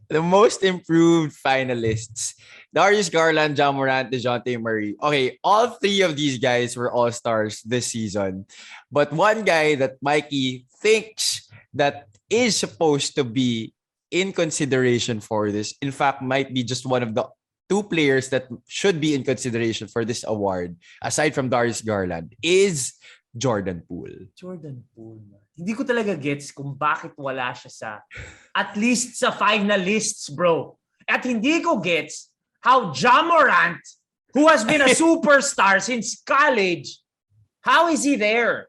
The most improved finalists. Darius Garland, Ja Morant, DeJounte Murray. Okay, all three of these guys were all-stars this season. But one guy that Mikey thinks that is supposed to be in consideration for this, in fact, might be just one of the two players that should be in consideration for this award, aside from Darius Garland, is Jordan Poole. Jordan Poole. Hindi ko talaga gets kung bakit wala siya at least sa finalists, bro. At hindi ko gets how Ja Morant, who has been a superstar since college, how is he there?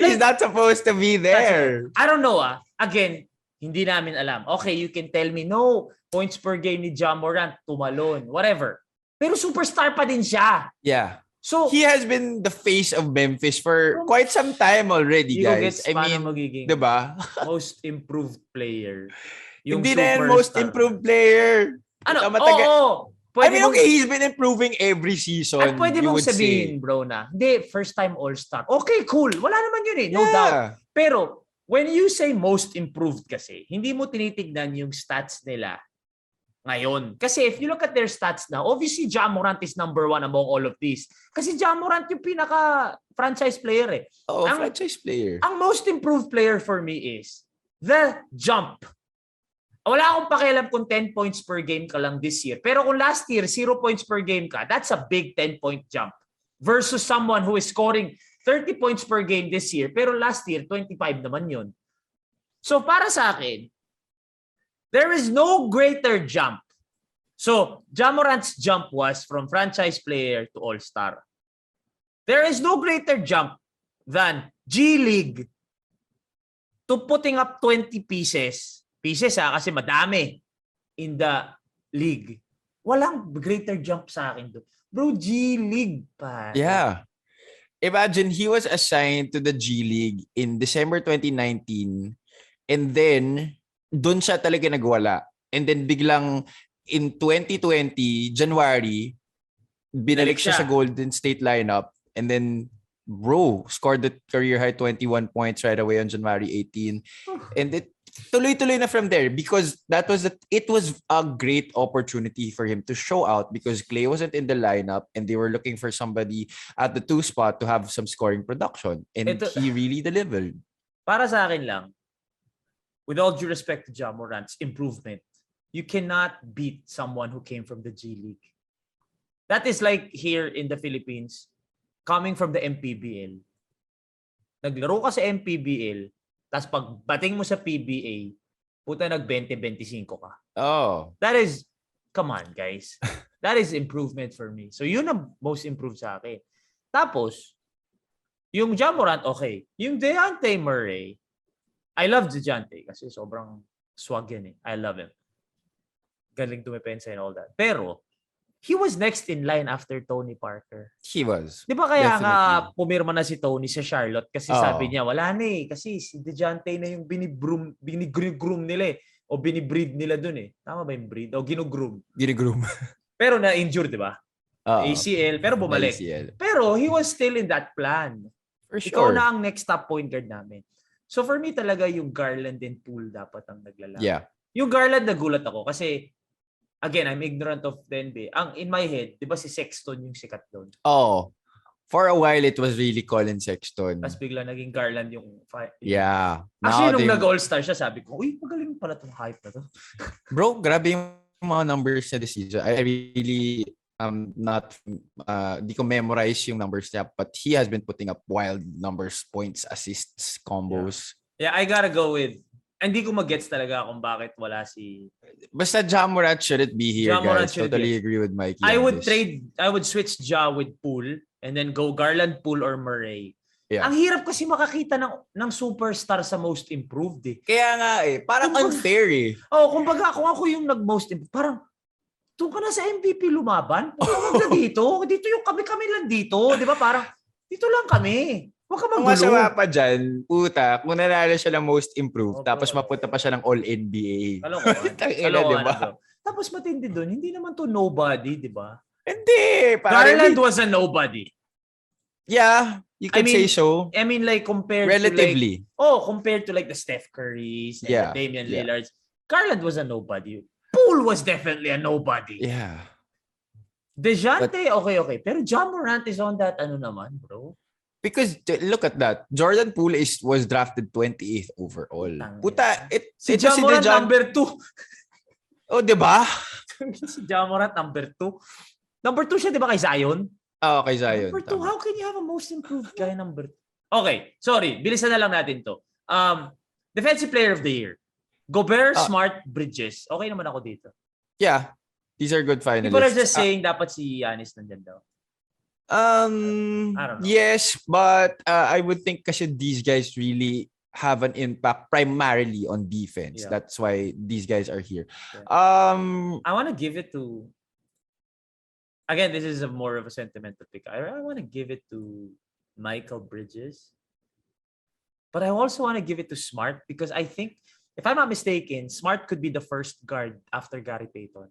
He's not supposed to be there. I don't know. Again, hindi namin alam. Okay, you can tell me, no, points per game ni Ja Morant, tumalon, whatever. Pero superstar pa din siya. Yeah. So, he has been the face of Memphis for quite some time already, guys. I mean, diba? Most improved player. Hindi na yan most improved player. Ano? Oo. I mean, okay, he's been improving every season. At pwede mong sabihin, bro, na, hindi, first time all-star. Okay, cool. Wala naman yun no doubt. Pero, when you say most improved kasi, hindi mo tinitignan yung stats nila ngayon. Kasi if you look at their stats now, obviously Ja Morant is number 1 among all of these. Kasi Ja Morant yung pinaka-franchise player franchise player. Ang most improved player for me is the jump. Wala akong pakialam kung 10 points per game ka lang this year. Pero kung last year, 0 points per game ka, that's a big 10-point jump. Versus someone who is scoring 30 points per game this year, pero last year, 25 naman yun. So para sa akin, there is no greater jump. So Ja Morant's jump was from franchise player to all-star. There is no greater jump than G League to putting up 20 pieces kasi madami in the league. Walang greater jump sa akin doon. Bro, G League pa. Yeah. Imagine he was assigned to the G League in December 2019 and then doon siya talaga nagwala. And then biglang in 2020, January, binalik siya sa Golden State lineup and then bro, scored the career high 21 points right away on January 18. And it tuloy-tuloy na from there because it was a great opportunity for him to show out because Klay wasn't in the lineup and they were looking for somebody at the 2 spot to have some scoring production and he really delivered. Para sa akin lang, with all due respect to Ja Morant's improvement, you cannot beat someone who came from the G League. That is like here in the Philippines, coming from the MPBL. Naglaro ka sa MPBL, tapos pag bating mo sa PBA, puta nag-20-25 ka. Oh. That is, come on guys. That is improvement for me. So yun ang most improved sa akin. Tapos, yung Ja Morant, okay. Yung DeJounte Murray, I love DeJounte kasi sobrang swag yan eh. I love him. Galing dumepensa and all that. Pero, he was next in line after Tony Parker. He was. Di ba kaya nga pumirma na si Tony sa Charlotte kasi sabi niya, wala na eh. Kasi si DeJounte na yung binigroom nila eh. O binibreed nila dun eh. Tama ba yung breed? O ginugroom. Ginugroom. Pero na-injure, di ba? ACL, pero bumalik. ACL. Pero he was still in that plan. For sure. Ikaw na ang next top point guard namin. So for me talaga yung Garland and Poole dapat ang naglalaro. Yeah. Yung Garland nagulat ako kasi again, I'm ignorant of the NBA. In my head, di ba si Sexton yung sikat doon? Oh. For a while, it was really Colin Sexton. Tapos bigla naging Garland yung... Yeah. Actually, nung nag-all-star siya, sabi ko, uy, magaling pala itong hype na to. Bro, grabe yung mga numbers niya this season. I really not... di ko memorize yung numbers niya, but he has been putting up wild numbers, points, assists, combos. Yeah, I gotta go with... Hindi ko mag-gets talaga kung bakit wala si... Basta Ja Morant shouldn't be here, guys. Totally agree with Mikey. I would switch Ja with Poole and then go Garland, Poole, or Murray. Yeah. Ang hirap kasi makakita ng superstar sa most improved eh. Kaya nga eh. Parang unfair eh. Kumbaga kung ako yung nag-most improved, parang doon ka na sa MVP lumaban. Huwag na dito. Dito yung kami lang dito. Di ba? Parang dito lang kami. Huwag ka magulo. Ang masama pa dyan, puta, kung nanalo siya ng most improved, tapos mapunta pa siya ng All-NBA. Diba? Tapos matindi doon, hindi naman to nobody, di ba? Hindi. Garland was a nobody. Yeah, you can say so. I mean, like, compared relatively. Compared to like the Steph Currys and the Damian Lillards, Garland was a nobody. Poole was definitely a nobody. Yeah. DeJounte, okay. Pero Ja Morant is on that, naman, bro. Because look at that. Jordan Poole was drafted 28th overall. Puta, si Ja Morant number 2. Oh, di ba? Si Ja Morant number 2. Number 2 siya, di ba, kay Zion? Oo, kay Zion. Number 2, how can you have a most improved guy number 2? Okay, sorry. Bilisan na lang natin to. Defensive player of the year. Gobert, Smart, Bridges. Okay naman ako dito. Yeah, these are good People are finalists. just saying dapat si Giannis nandyan daw. I don't know. Yes, but I would think kasi these guys really have an impact primarily on defense. Yeah. That's why these guys are here. Yeah. Um, I want to give it to, again, this is more of a sentimental pick. I want to give it to Michael Bridges. But I also want to give it to Smart because I think, if I'm not mistaken, Smart could be the first guard after Gary Payton.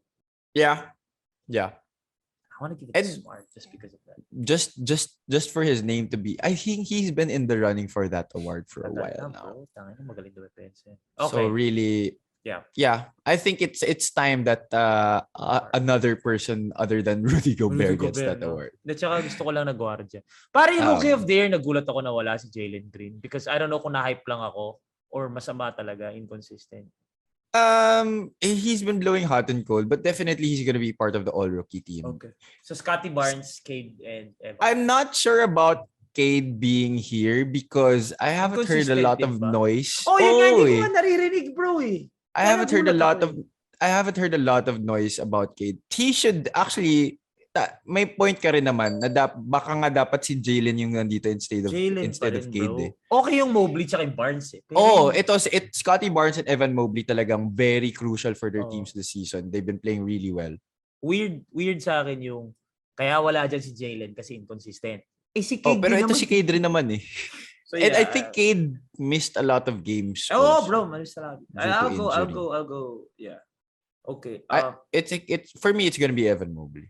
yeah. I want to give it to Smart just because of that. Just for his name to be, I think he's been in the running for that award for a while now. Magaling depensa. Okay. So really, yeah. I think it's time that another person other than Rudy Gobert gets that award. Tsaka gusto ko lang na guardia. Para yung Rookie of the Year, nagulat ako na wala si Jalen Green because I don't know kung na-hype lang ako or masama talaga, inconsistent. He's been blowing hot and cold, but definitely he's gonna be part of the all-rookie team. Okay. So Scotty Barnes, Cade, and Evan. I'm not sure about Cade being here because I haven't heard a lot of noise. Oh, yun nga, hindi ko naririnig, bro eh. I haven't heard a lot of noise about Cade. He should actually may point ka rin naman na baka nga dapat si Jalen yung nandito instead of Cade. Eh. Okay yung Mobley tsaka yung Barnes eh. Pero Scotty Barnes and Evan Mobley talagang very crucial for their teams this season. They've been playing really well. Weird sa akin yung kaya wala dyan si Jalen kasi inconsistent. Eh si Cade pero ito si Cade rin naman eh. So, and I think Cade missed a lot of games. Oh, bro, missed a lot. I'll go. Yeah. Okay. It's for me, it's gonna be Evan Mobley.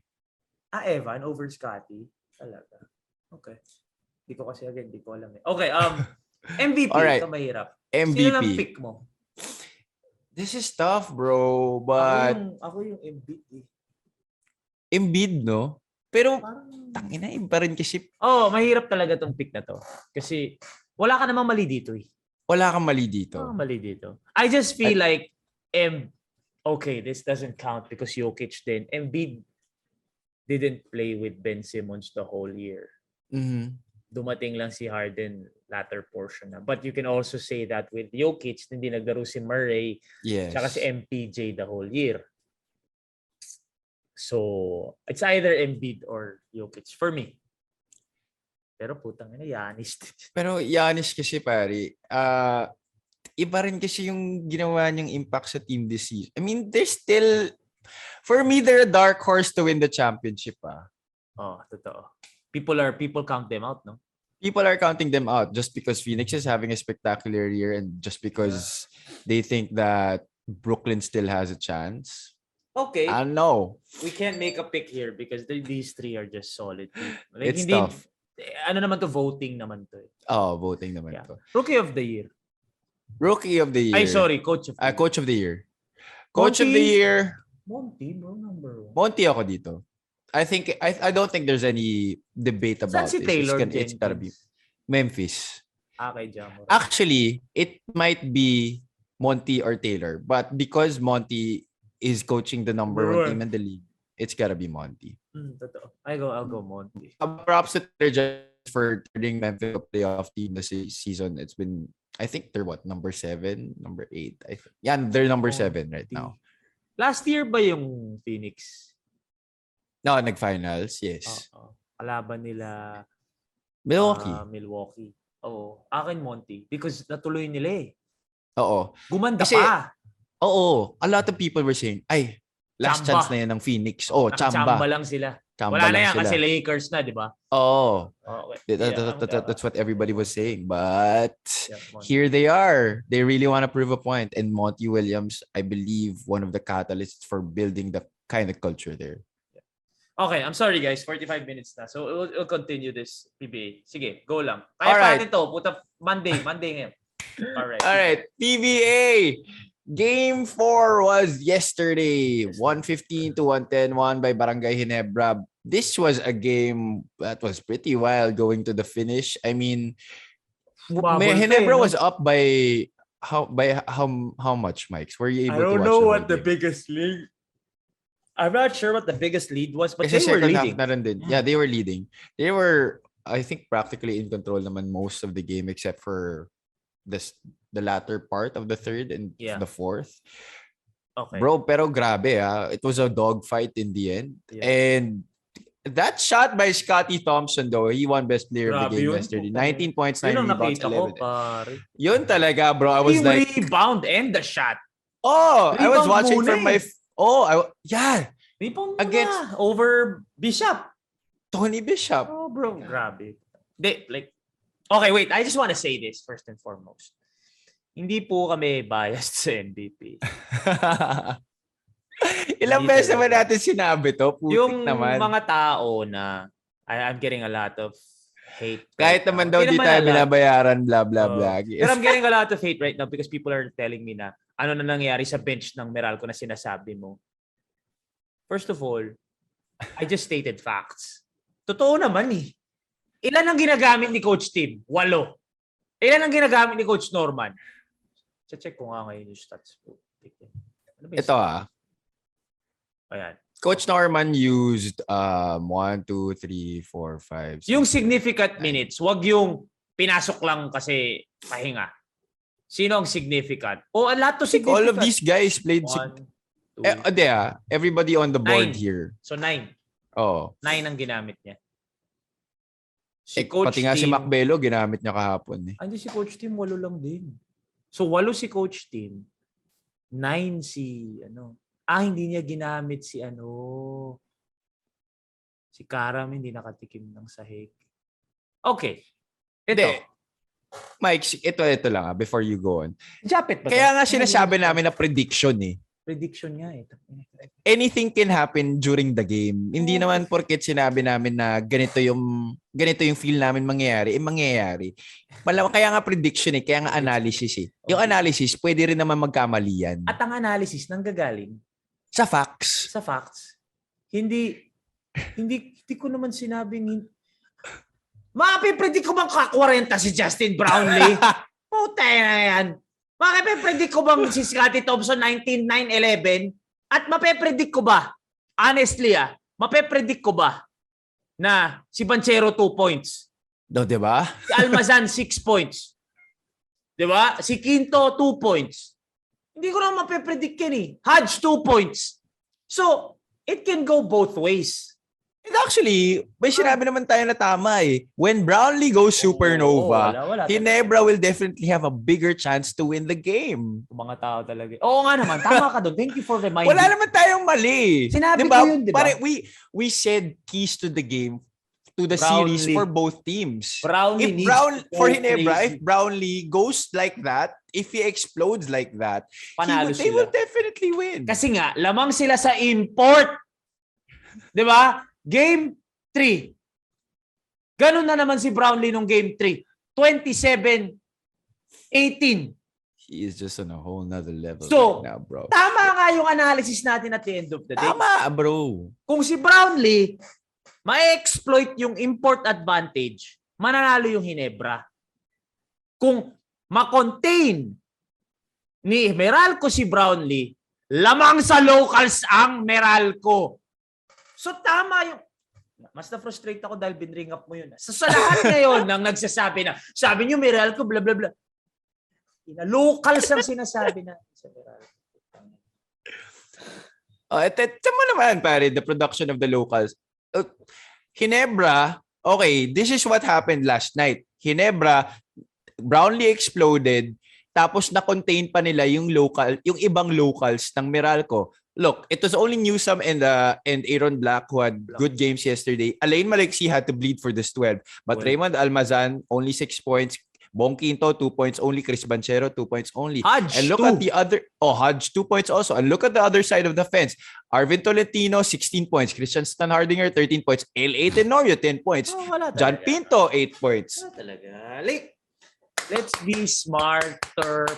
Evan over Scotty. Talaga. Okay. Di ko alam eh. Okay, MVP. Right. Ito mahirap. MVP. Sino lang pick mo? This is tough, bro. But ako yung Embiid eh. Embiid, no? Pero, tangina, iba rin kasi. Mahirap talaga tong pick na to. Kasi, wala ka namang mali dito eh. Wala kang mali dito. I just feel like, okay, this doesn't count because Jokic din. Embiid didn't play with Ben Simmons the whole year. Mm-hmm. Dumating lang si Harden latter portion na. But you can also say that with Jokic, hindi naglaro si Murray, tsaka si MPJ the whole year. So, it's either Embiid or Jokic for me. Pero putang ina, Giannis. Pero Giannis kasi pare, iba rin kasi yung ginawa niyang impact sa team this season. I mean, they're still, for me, they're a dark horse to win the championship. Totoo. People count them out, no? People are counting them out just because Phoenix is having a spectacular year and just because they think that Brooklyn still has a chance. Okay. I don't know. We can't make a pick here because these three are just solid. Like, it's tough. Ano naman to, voting naman to. Voting naman to. Rookie of the year. Coach of the year. Coach of the year. Coach of the year. Monty, bro, number 1. Monty ako dito. I don't think there's any debate about this. It's gotta be Memphis. Okay, Jammer. Actually, it might be Monty or Taylor, but because Monty is coaching the number 1 team in the league, it's gotta be Monty. Totoo. I'll go Monty. Props to Taylor for turning Memphis a playoff team this season. It's been, I think they're number 7, number 8. I think. Yeah, they're number 7 right now. Last year ba yung Phoenix? No, nag-finals, yes. Kalaban nila Milwaukee. Oo. Akin Monty because natuloy nila eh. Oo. Gumanda pa. Oo. A lot of people were saying, last chance na yan ng Phoenix. Chamba lang sila. Wala na yan kasi Lakers na, di ba? Okay. That's what everybody was saying. But here they are. They really want to prove a point. And Monty Williams, I believe, one of the catalysts for building the kind of culture there. Okay, I'm sorry guys, 45 minutes na. So we'll continue this PBA. Sige, go lang. Kaya natin to, puta Monday ngayon. All right, PBA. Game 4 was yesterday. 115 to 110 won by Barangay Ginebra. This was a game that was pretty wild going to the finish. I mean, Ginebra was up by how much, Mike? Were you able to watch? I don't know what the biggest lead. I'm not sure what the biggest lead was, but they were leading. Yeah, they were leading. They were, I think, practically in control naman most of the game except for the latter part of the third and the fourth. Okay. Bro, pero grabe it was a dogfight in the end. Yeah. And that shot by Scottie Thompson though, he won best player of the Grabe game yun. yesterday. Okay. 19 points, 9 Yun ang rebounds, nakita ko, 11. pare. Yun talaga, bro. I was Yung like, rebound and the shot. I was Rebound watching muna from my yeah, Rebound against muna over Bishop. Tony Bishop. Oh, bro. Grabe. Okay, wait. I just want to say this first and foremost. Hindi po kami biased sa MVP. Ilang Hindi beses naman talaga. natin sinabi to. Putik Yung naman. mga tao na I'm getting a lot of hate. Kahit right naman now. daw Hindi di naman tayo a lot. binabayaran, blah, blah, blah. Pero I'm getting a lot of hate right now because people are telling me na ano na nangyari sa bench ng Meralco na sinasabi mo. First of all, I just stated facts. Totoo naman eh. Ilan ang ginagamit ni Coach Tim? 8. Ilan ang ginagamit ni Coach Norman? Check ko nga ngayon yung stats po. Ano ba yung Ito Ayan. Coach Norman used 1, 2, 3, 4, 5. Yung significant minutes, wag yung pinasok lang kasi pahinga. Sino ang significant? A lot to significant. All of these guys played 1, 2, everybody on the board 9. here. So 9. Oh. 9 ang ginamit niya. Pati nga si Macbelo ginamit niya kahapon eh. Hindi si Coach Tim 8 lang din. So 8 si Coach Tim. 9 si hindi niya ginamit si si Karam, hindi nakatikim ng sahig. Okay. Ito. Mike, ito lang before you go on. Japet ba? Kaya nga sinasabi namin na prediction eh. Prediction nga eh. Anything can happen during the game. Hindi naman porket sinabi namin na ganito yung feel namin mangyayari, mangyayari. Kaya nga prediction eh, kaya nga analysis eh. Yung analysis, pwede rin naman magkamali yan. At ang analysis nanggagaling sa facts. Sa facts. Hindi ko naman sinabing mapipredict ko bang ka-40 si Justin Brownlee? Puta na yan. Mapipredict ko bang si Scottie Thompson 19, 9, 11? At mapipredict ko ba? Honestly mapipredict ko ba na si Banchero 2 points? No, diba? Si Almazan 6 points. Diba? Si Quinto 2 points. Hindi ko naman mapipredict yan eh. Hodge 2 points. So, it can go both ways. And actually, may sinabi naman tayo na tama eh. When Brownlee goes supernova, Ginebra will definitely have a bigger chance to win the game. Mga tao talaga. Oo nga naman, tama ka doon. Thank you for reminding. Wala naman tayong mali. Sinabi ko yun, diba? Pare, we said keys to the game, to the series for both teams. Brownlee for Ginebra, if Brownlee goes like that, if he explodes like that, they will definitely win. Kasi nga, lamang sila sa import. Diba? Game 3. Ganun na naman si Brownlee nung game 3. 27-18. He is just on a whole nother level right now, bro. Tama nga yung analysis natin at the end of the day. Tama, bro. Kung si Brownlee ma-exploit yung import advantage, mananalo yung Ginebra. Kung ma-contain ni Meralco si Brownlee, lamang sa locals ang Meralco. So tama yung... Mas na-frustrate ako dahil binring up mo yun. So sa lahat ngayon nang nagsasabi na, sabi niyo Meralco, blah, blah, blah. Locals ang sinasabi na sa Meralco. Ito mo naman, pare, the production of the locals. Ginebra, okay, this is what happened last night. Ginebra, Brownlee exploded, tapos na-contain pa nila yung ibang locals ng Meralco. Look, it was only Newsome and Aaron Black who had good games yesterday. Alain Maliksi had to bleed for this 12. But Raymond Almazan, only 6 points. Bong Quinto, 2 points only. Chris Banchero, 2 points only. Hodge, and look at the other... Hodge, 2 points also. And look at the other side of the fence. Arvin Tolentino, 16 points. Christian Stanhardinger, 13 points. L8 Tenorio, 10 points. John Pinto, 8 points. Wala talaga. Let's be smarter.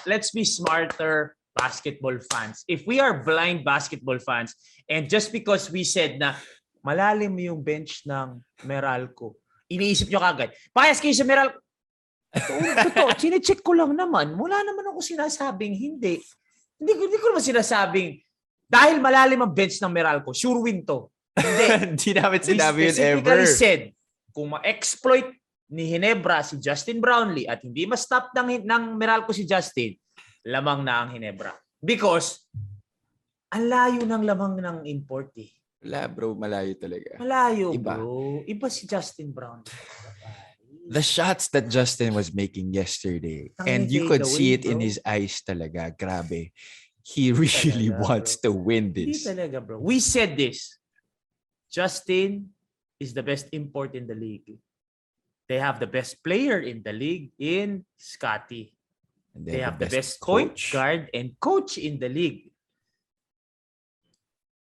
Let's be smarter basketball fans. If we are blind basketball fans, and just because we said na malalim yung bench ng Meralco, iniisip nyo kagad, payas kayo sa Meralco. Totoo, chinecheck ko lang naman. Wala naman ako sinasabing hindi. Hindi ko naman sinasabing dahil malalim ang bench ng Meralco, sure win to. Hindi. Hindi namin sinabi yun ever. We specifically said, kung ma-exploit ni Ginebra si Justin Brownlee at hindi ma-stop ng Meralco si Justin, lamang na ang Ginebra. Because Ang layo ng lamang ng import eh. Wala bro, malayo talaga. Malayo Iba. bro. Iba si Justin Brown. The shots that Justin was making yesterday, and Tanging you fade could away, see it in bro. his eyes talaga. Grabe. He really Talaga, wants to win Hindi this. talaga bro. We said this. Justin is the best import in the league. They have the best player in the league in Scotty. And They have the best point guard and coach in the league.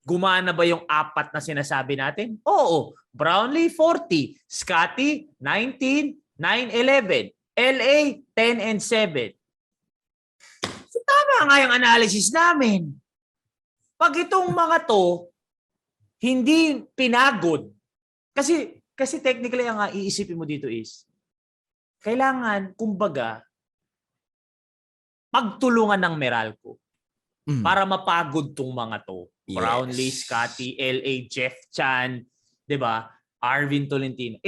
Gumana ba yung apat na sinasabi natin? Oo. Brownlee, 40. Scotty, 19, 9, 11. LA, 10 and 7. So, tama nga yung analysis namin. Pag itong mga to, hindi pinagod. Kasi technically, ang iisipin mo dito is, kailangan, kumbaga, pagtulungan ng Meralco para mapagod tong mga to. Yes. Brownlee, Scotty, LA, Jeff Chan, 'di ba? Arvin Tolentino.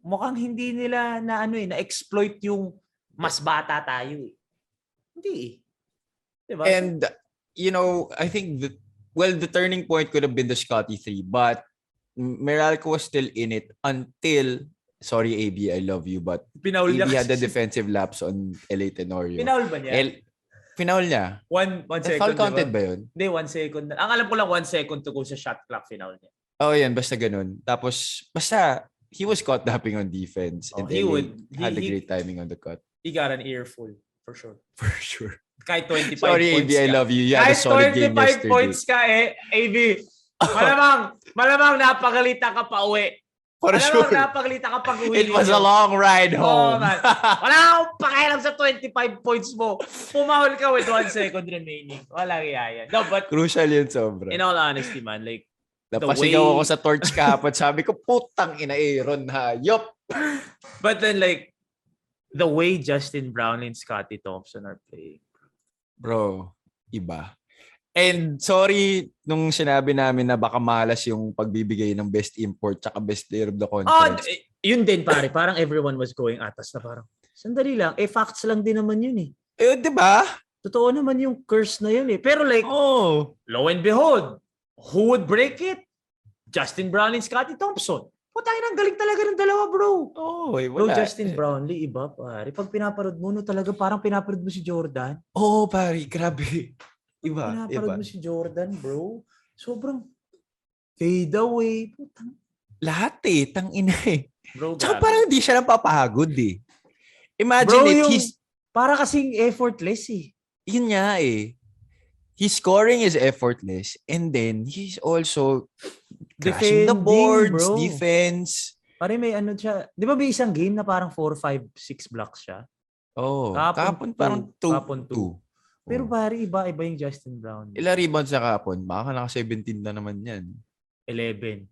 Mukhang hindi nila na-exploit yung mas bata tayo eh. Hindi eh. 'Di ba? And I think the turning point could have been the Scotty 3, but Meralco was still in it until, sorry AB, I love you, but Pinaul AB niya had the kasi. defensive lapse on LA Tenorio. Pinaul ba niya? Final niya. One second, Foul counted ba yun? Hindi, 1 second. Ang alam ko lang 1 second to go sa shot clock final niya. Oh, yan. Basta ganun. Tapos, basta, he was caught napping on defense. And LA had a great timing on the cut. He got an earful, for sure. For sure. Kahit 25 Sorry, points AB, I love you. You had a solid game kahit 25 yesterday. points ka AB. Malamang napagalita ka pa uwi. For sure. Napagalita ka pag uwi. It was a long ride home. Man. Wala akong pakialam sa 25 points mo. Pumahol ka with 1 second remaining. Walang yan. No, but Crucial yun sobra. in all honesty, man, like, napasigaw ako sa torch kahapon. Sabi ko, putang ina Aaron, hayop. But then, like, the way Justin Brown and Scotty Thompson are playing. Bro, iba. And sorry nung sinabi namin na baka malas yung pagbibigay ng best import tsaka best player of the conference. Yun din pare. Parang everyone was going atas na parang, sandali lang. Facts lang din naman yun eh. Di ba? Totoo naman yung curse na yun eh. Pero like, lo and behold, who would break it? Justin Brown and Scotty Thompson. Putangin, ang galing talaga ng dalawa, bro. Wala. Justin Brownlee, iba pare. Pag pinaparod mo, talaga parang pinaparod mo si Jordan. Pare, grabe. Iba. Pinaparod mo si Jordan, bro. Sobrang fade away. Putang. Lahat tangina eh. Bro, tsaka parang hindi siya napapagod eh. Imagine bro, it, para kasing effortless eh. Yun nga eh. His scoring is effortless and then he's also crashing the boards, bro. Defense. Pare may siya. Di ba may isang game na parang 4, 5, 6 blocks siya? Kapon parang 2. Pero pare iba yung Justin Brown. Ilang rebounds na kapon? Baka naka-17 na naman yan. 11.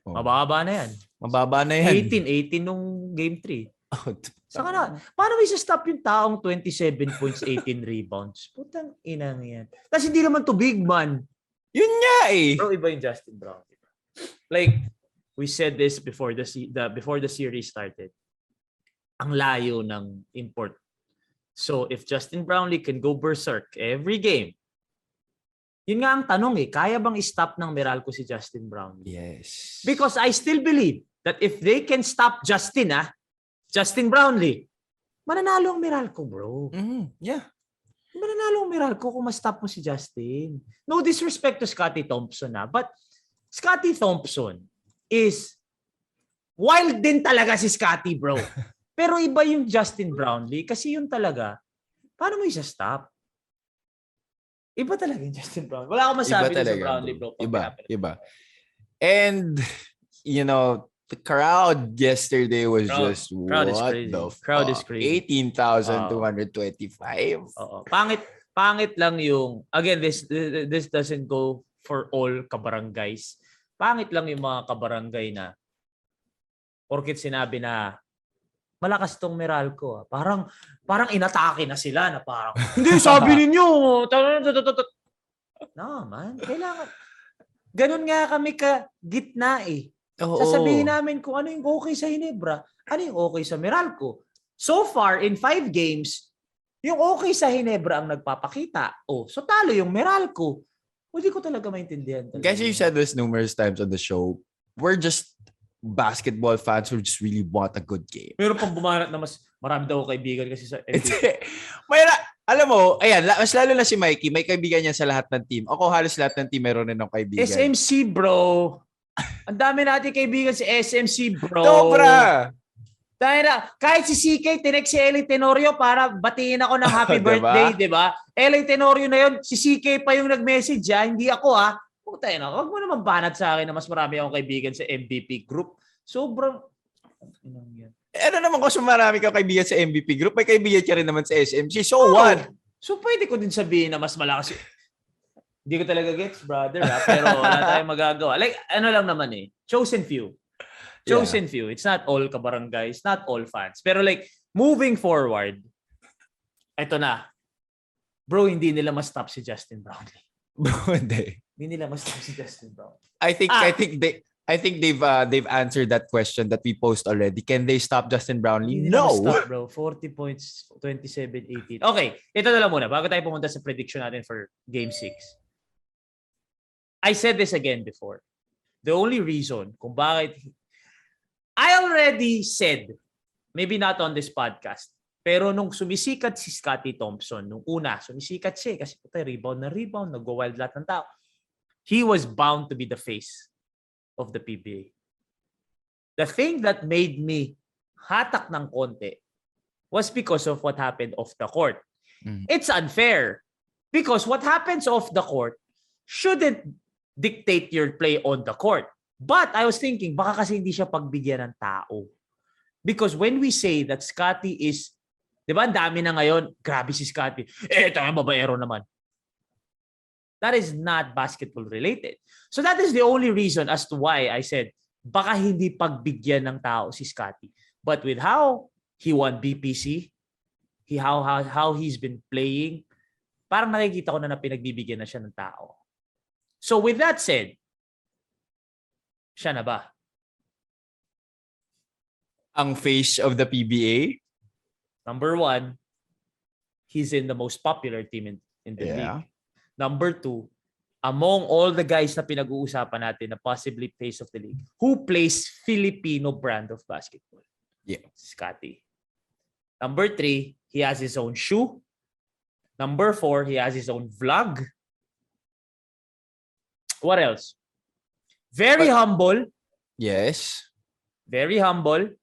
Mababa na yan. 18 nung game 3. Saka na, paano may stop yung taong 27 points, 18 rebounds? Putang inang yan. Tapos hindi naman to big man. Yun nga eh. Bro, iba yung Justin Brown. Like, we said this before the series started. Ang layo ng import. So, if Justin Brownlee can go berserk every game, yun nga ang tanong eh, kaya bang i-stop ng Meralco si Justin Brownlee? Yes. Because I still believe that if they can stop Justin Brownlee, mananalo ang Meralco, bro. Yeah. Mananalo ang Meralco kung ma-stop mo si Justin. No disrespect to Scotty Thompson but Scotty Thompson is wild din talaga si Scotty, bro. Pero iba yung Justin Brownlee kasi yun talaga, paano mo isa-stop? Iba talaga yung Justin Brownlee. Wala akong masabi sa Brownlee, bro. Iba. And, the crowd yesterday was just, what the fuck? Crowd is crazy. 18,225. Pangit lang yung, again, this doesn't go for all kabarangays. Pangit lang yung mga kabarangay na porket sinabi na malakas tong Meralco. Parang inatake na sila na parang, hindi, sabi ninyo. No, man. Kailangan. Ganun nga kami ka gitna eh. Sasabihin namin kung ano yung okay sa Hinebra, ano yung okay sa Meralco. So far, in 5 games, Yung okay sa Hinebra ang nagpapakita. So talo yung Meralco. Hindi ko talaga maintindihan. Guys, you said this numerous times on the show. We're just basketball fans who just really want a good game. Meron pang bumanat na mas marami daw kaibigan kasi sa MVP. Alam mo, ayan, mas lalo na si Mikey, may kaibigan niya sa lahat ng team. Ako halos lahat ng team meron rin ng kaibigan. SMC, bro. Ang dami natin kaibigan si SMC, bro. Sobra! Dahil na, kahit si CK, tinek si Ellie Tenorio para batiin ako ng happy birthday, di ba? Ellie Tenorio na yun, si CK pa yung nag-message, hindi ako, Puta na, wag mo naman banat sa akin na mas marami akong kaibigan sa MVP group. Sobrang... Ano naman kung marami kang kaibigan sa MVP group, may kaibigan ka rin naman sa SMC. So what? So pwede ko din sabihin na mas malakas. Hindi ko talaga gets, brother. Pero wala tayong magagawa. Like, ano lang naman chosen few. Chosen few. It's not all kabarangays, not all fans. Pero like, moving forward, eto na. Bro, hindi nila ma-stop si Justin Brownlee. Bro, hindi. Hindi nila ma-stop si Justin Brownlee. I think they've answered that question that we post already. Can they stop Justin Brownlee? Hindi No. Stop, bro. 40 points, 27-18. Okay, ito na lang muna bago tayo pumunta sa prediction natin for Game 6. I said this again before. The only reason kung bakit I already said, maybe not on this podcast, pero nung sumisikat si Scottie Thompson, nung una, sumisikat siya kasi rebound, nag-wild lahat ng tao. He was bound to be the face of the PBA. The thing that made me hatak ng konti was because of what happened off the court. It's unfair because what happens off the court shouldn't dictate your play on the court. But I was thinking, baka kasi hindi siya pagbigyan ng tao. Because when we say that Scottie is, di ba, dami na ngayon, grabe si Scottie. Ito ang babaero naman. That is not basketball related. So that is the only reason as to why I said, baka hindi pagbigyan ng tao si Scottie. But with how he won BPC, how he's been playing, parang nakikita ko na pinagbibigyan na siya ng tao. So with that said, siya na ba? Ang face of the PBA? Number 1, he's in the most popular team in the league. Number 2, among all the guys na pinag-uusapan natin na possibly face of the league, who plays Filipino brand of basketball? Scottie. Number 3, he has his own shoe. Number 4, he has his own vlog. What else? Very humble. Yes. Very humble.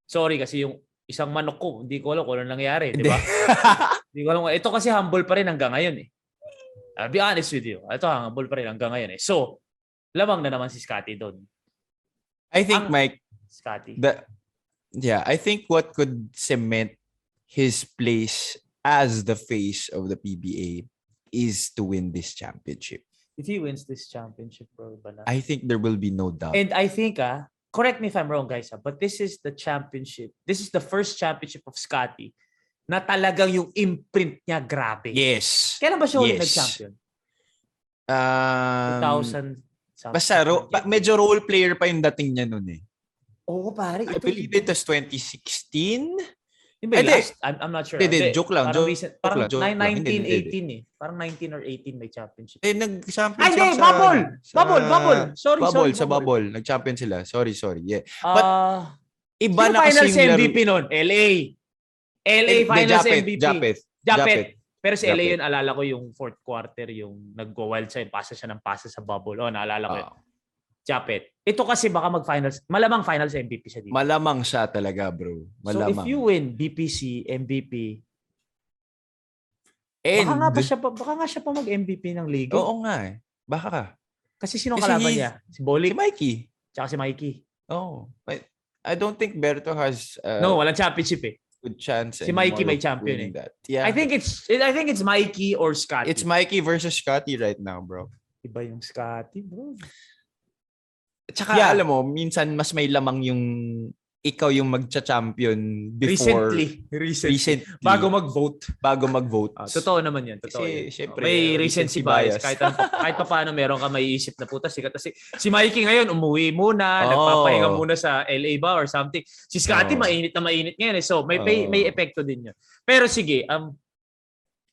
Sorry kasi yung isang manok ko, hindi ko alam kung ano nangyari, di ba? Hindi ko alam. Ito kasi humble pa rin hanggang ngayon I'll be honest with you. Ito humble pa rin hanggang ngayon So, lamang na naman si Scottie doon. I think, Mike, Scottie. I think what could cement his place as the face of the PBA is to win this championship. If he wins this championship, bro, I think there will be no doubt. And I think, correct me if I'm wrong, guys, but this is the championship. This is the first championship of Scottie na talagang yung imprint niya grabe. Yes. Kailan ba siya ulit nag-champion? 2000. Basta, medyo role player pa yung dating niya nun Oo, pare. I believe it was 2016. I'm not sure. Joke lang. Parang 1918 Parang 19 or 18 may championship. Nag-champion Bubble. Sorry. Sa Bubble. Nag-champion sila. Sorry. Yeah. But, iba sino na kasi finals yung MVP nun? LA finals MVP. Japet. Pero si LA yun, alala ko yung fourth quarter, yung nag-wild side, pasa siya ng pasa sa Bubble. Naalala ko yun. Japet. Ito kasi baka mag-finals, malamang finals MVP siya dito. Malamang siya talaga, bro. Malamang. So if you win BPC, MVP, and baka nga siya pa mag-MVP ng league. Oo nga Baka. Kasi sino kalaban niya? Si Bolik? Si Mikey. Tsaka si Mikey. I don't think Berto has no, walang championship good chance. Si Mikey may champion that. Yeah. I think it's Mikey or Scottie. It's Mikey versus Scottie right now, bro. Iba yung Scottie, bro. Tsaka alam mo, minsan mas may lamang yung ikaw yung magcha-champion before Recently. Bago mag-vote. Totoo naman yan. Totoo Kasi, yan. syempre, May recency bias. Kahit pa paano meron ka maiisip na puta sikat. Kasi si Mikey ngayon, umuwi muna, nagpapahinga muna sa LA ba or something. Si Scotty, mainit na mainit ngayon. So, may epekto din yun. Pero sige,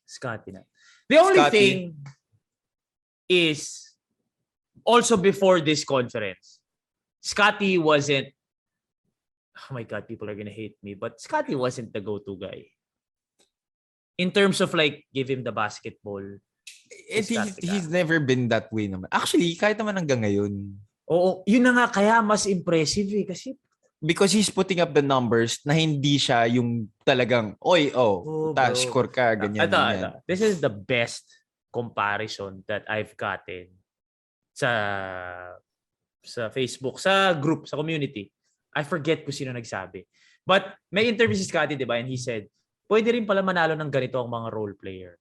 Scotty na. The only thing is, also before this conference, Scotty wasn't, oh my God, people are gonna hate me, but Scotty wasn't the go-to guy. In terms of like, give him the basketball. He's never been that way naman. Actually, kahit naman hanggang ngayon. Oo, yun na nga, kaya mas impressive eh. Kasi because he's putting up the numbers na hindi siya yung talagang, score ka, ganyan. Ito. This is the best comparison that I've gotten sa Facebook, sa group, sa community. I forget kung sino nagsabi. But may interview si Scotty, di ba? And he said, pwede rin pala manalo ng ganito ang mga role player.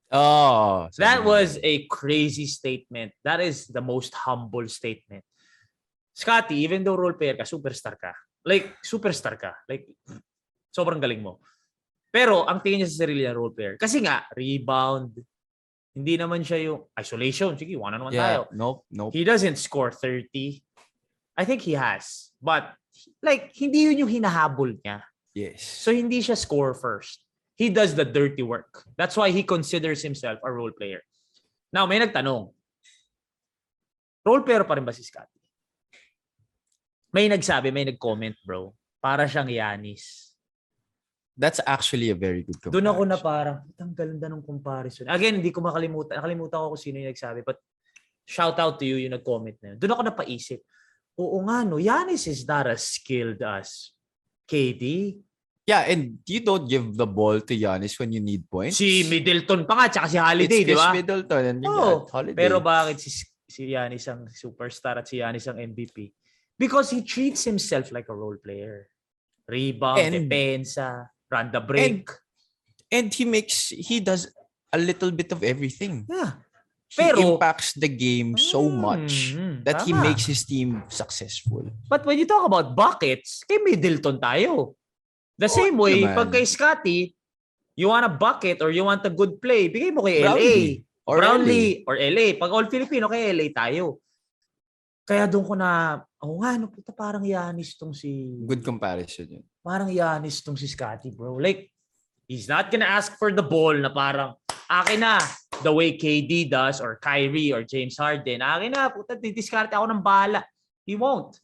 That was a crazy statement. That is the most humble statement. Scotty, even though role player ka, superstar ka. Like, sobrang galing mo. Pero, ang tingin niya sa sarili na role player. Kasi nga, rebound. Hindi naman siya yung isolation. Sige, one-on-one tayo. Nope. He doesn't score 30. I think he has. But, like, hindi yun yung hinahabol niya. Yes. So, hindi siya score first. He does the dirty work. That's why he considers himself a role player. Now, may nagtanong. Role player pa rin ba si Scotty? May nag-comment, bro. Para siyang Giannis. That's actually a very good comparison. Doon ako na parang, ang ganda ng comparison. Again, hindi ko makalimutan. Nakalimutan ko kung sino yung nagsabi. But shout out to you yung nag-comment na yun. Doon ako napaisip. Oo nga, no. Giannis is not as skilled as KD. Yeah, and you don't give the ball to Giannis when you need points. Si Middleton pa nga, tsaka si Holiday, di ba? It's Middleton and Holiday. Pero bakit si Giannis ang superstar at si Giannis ang MVP? Because he treats himself like a role player. Rebound, depensa, run the break. And he does a little bit of everything. Yeah. He impacts the game so much that he makes his team successful. But when you talk about buckets, kay Middleton tayo. The same way, pag kay Scotty, you want a bucket or you want a good play, bigay mo kay Brownlee or LA. Pag all Filipino, kay LA tayo. Kaya doon ko na, puta, parang Giannis tong si... Good comparison yun. Parang Giannis tong si Scotty, bro. Like, he's not gonna ask for the ball na parang, akin na, the way KD does or Kyrie or James Harden. Akin na, puta, didiskarte ako ng bala. He won't.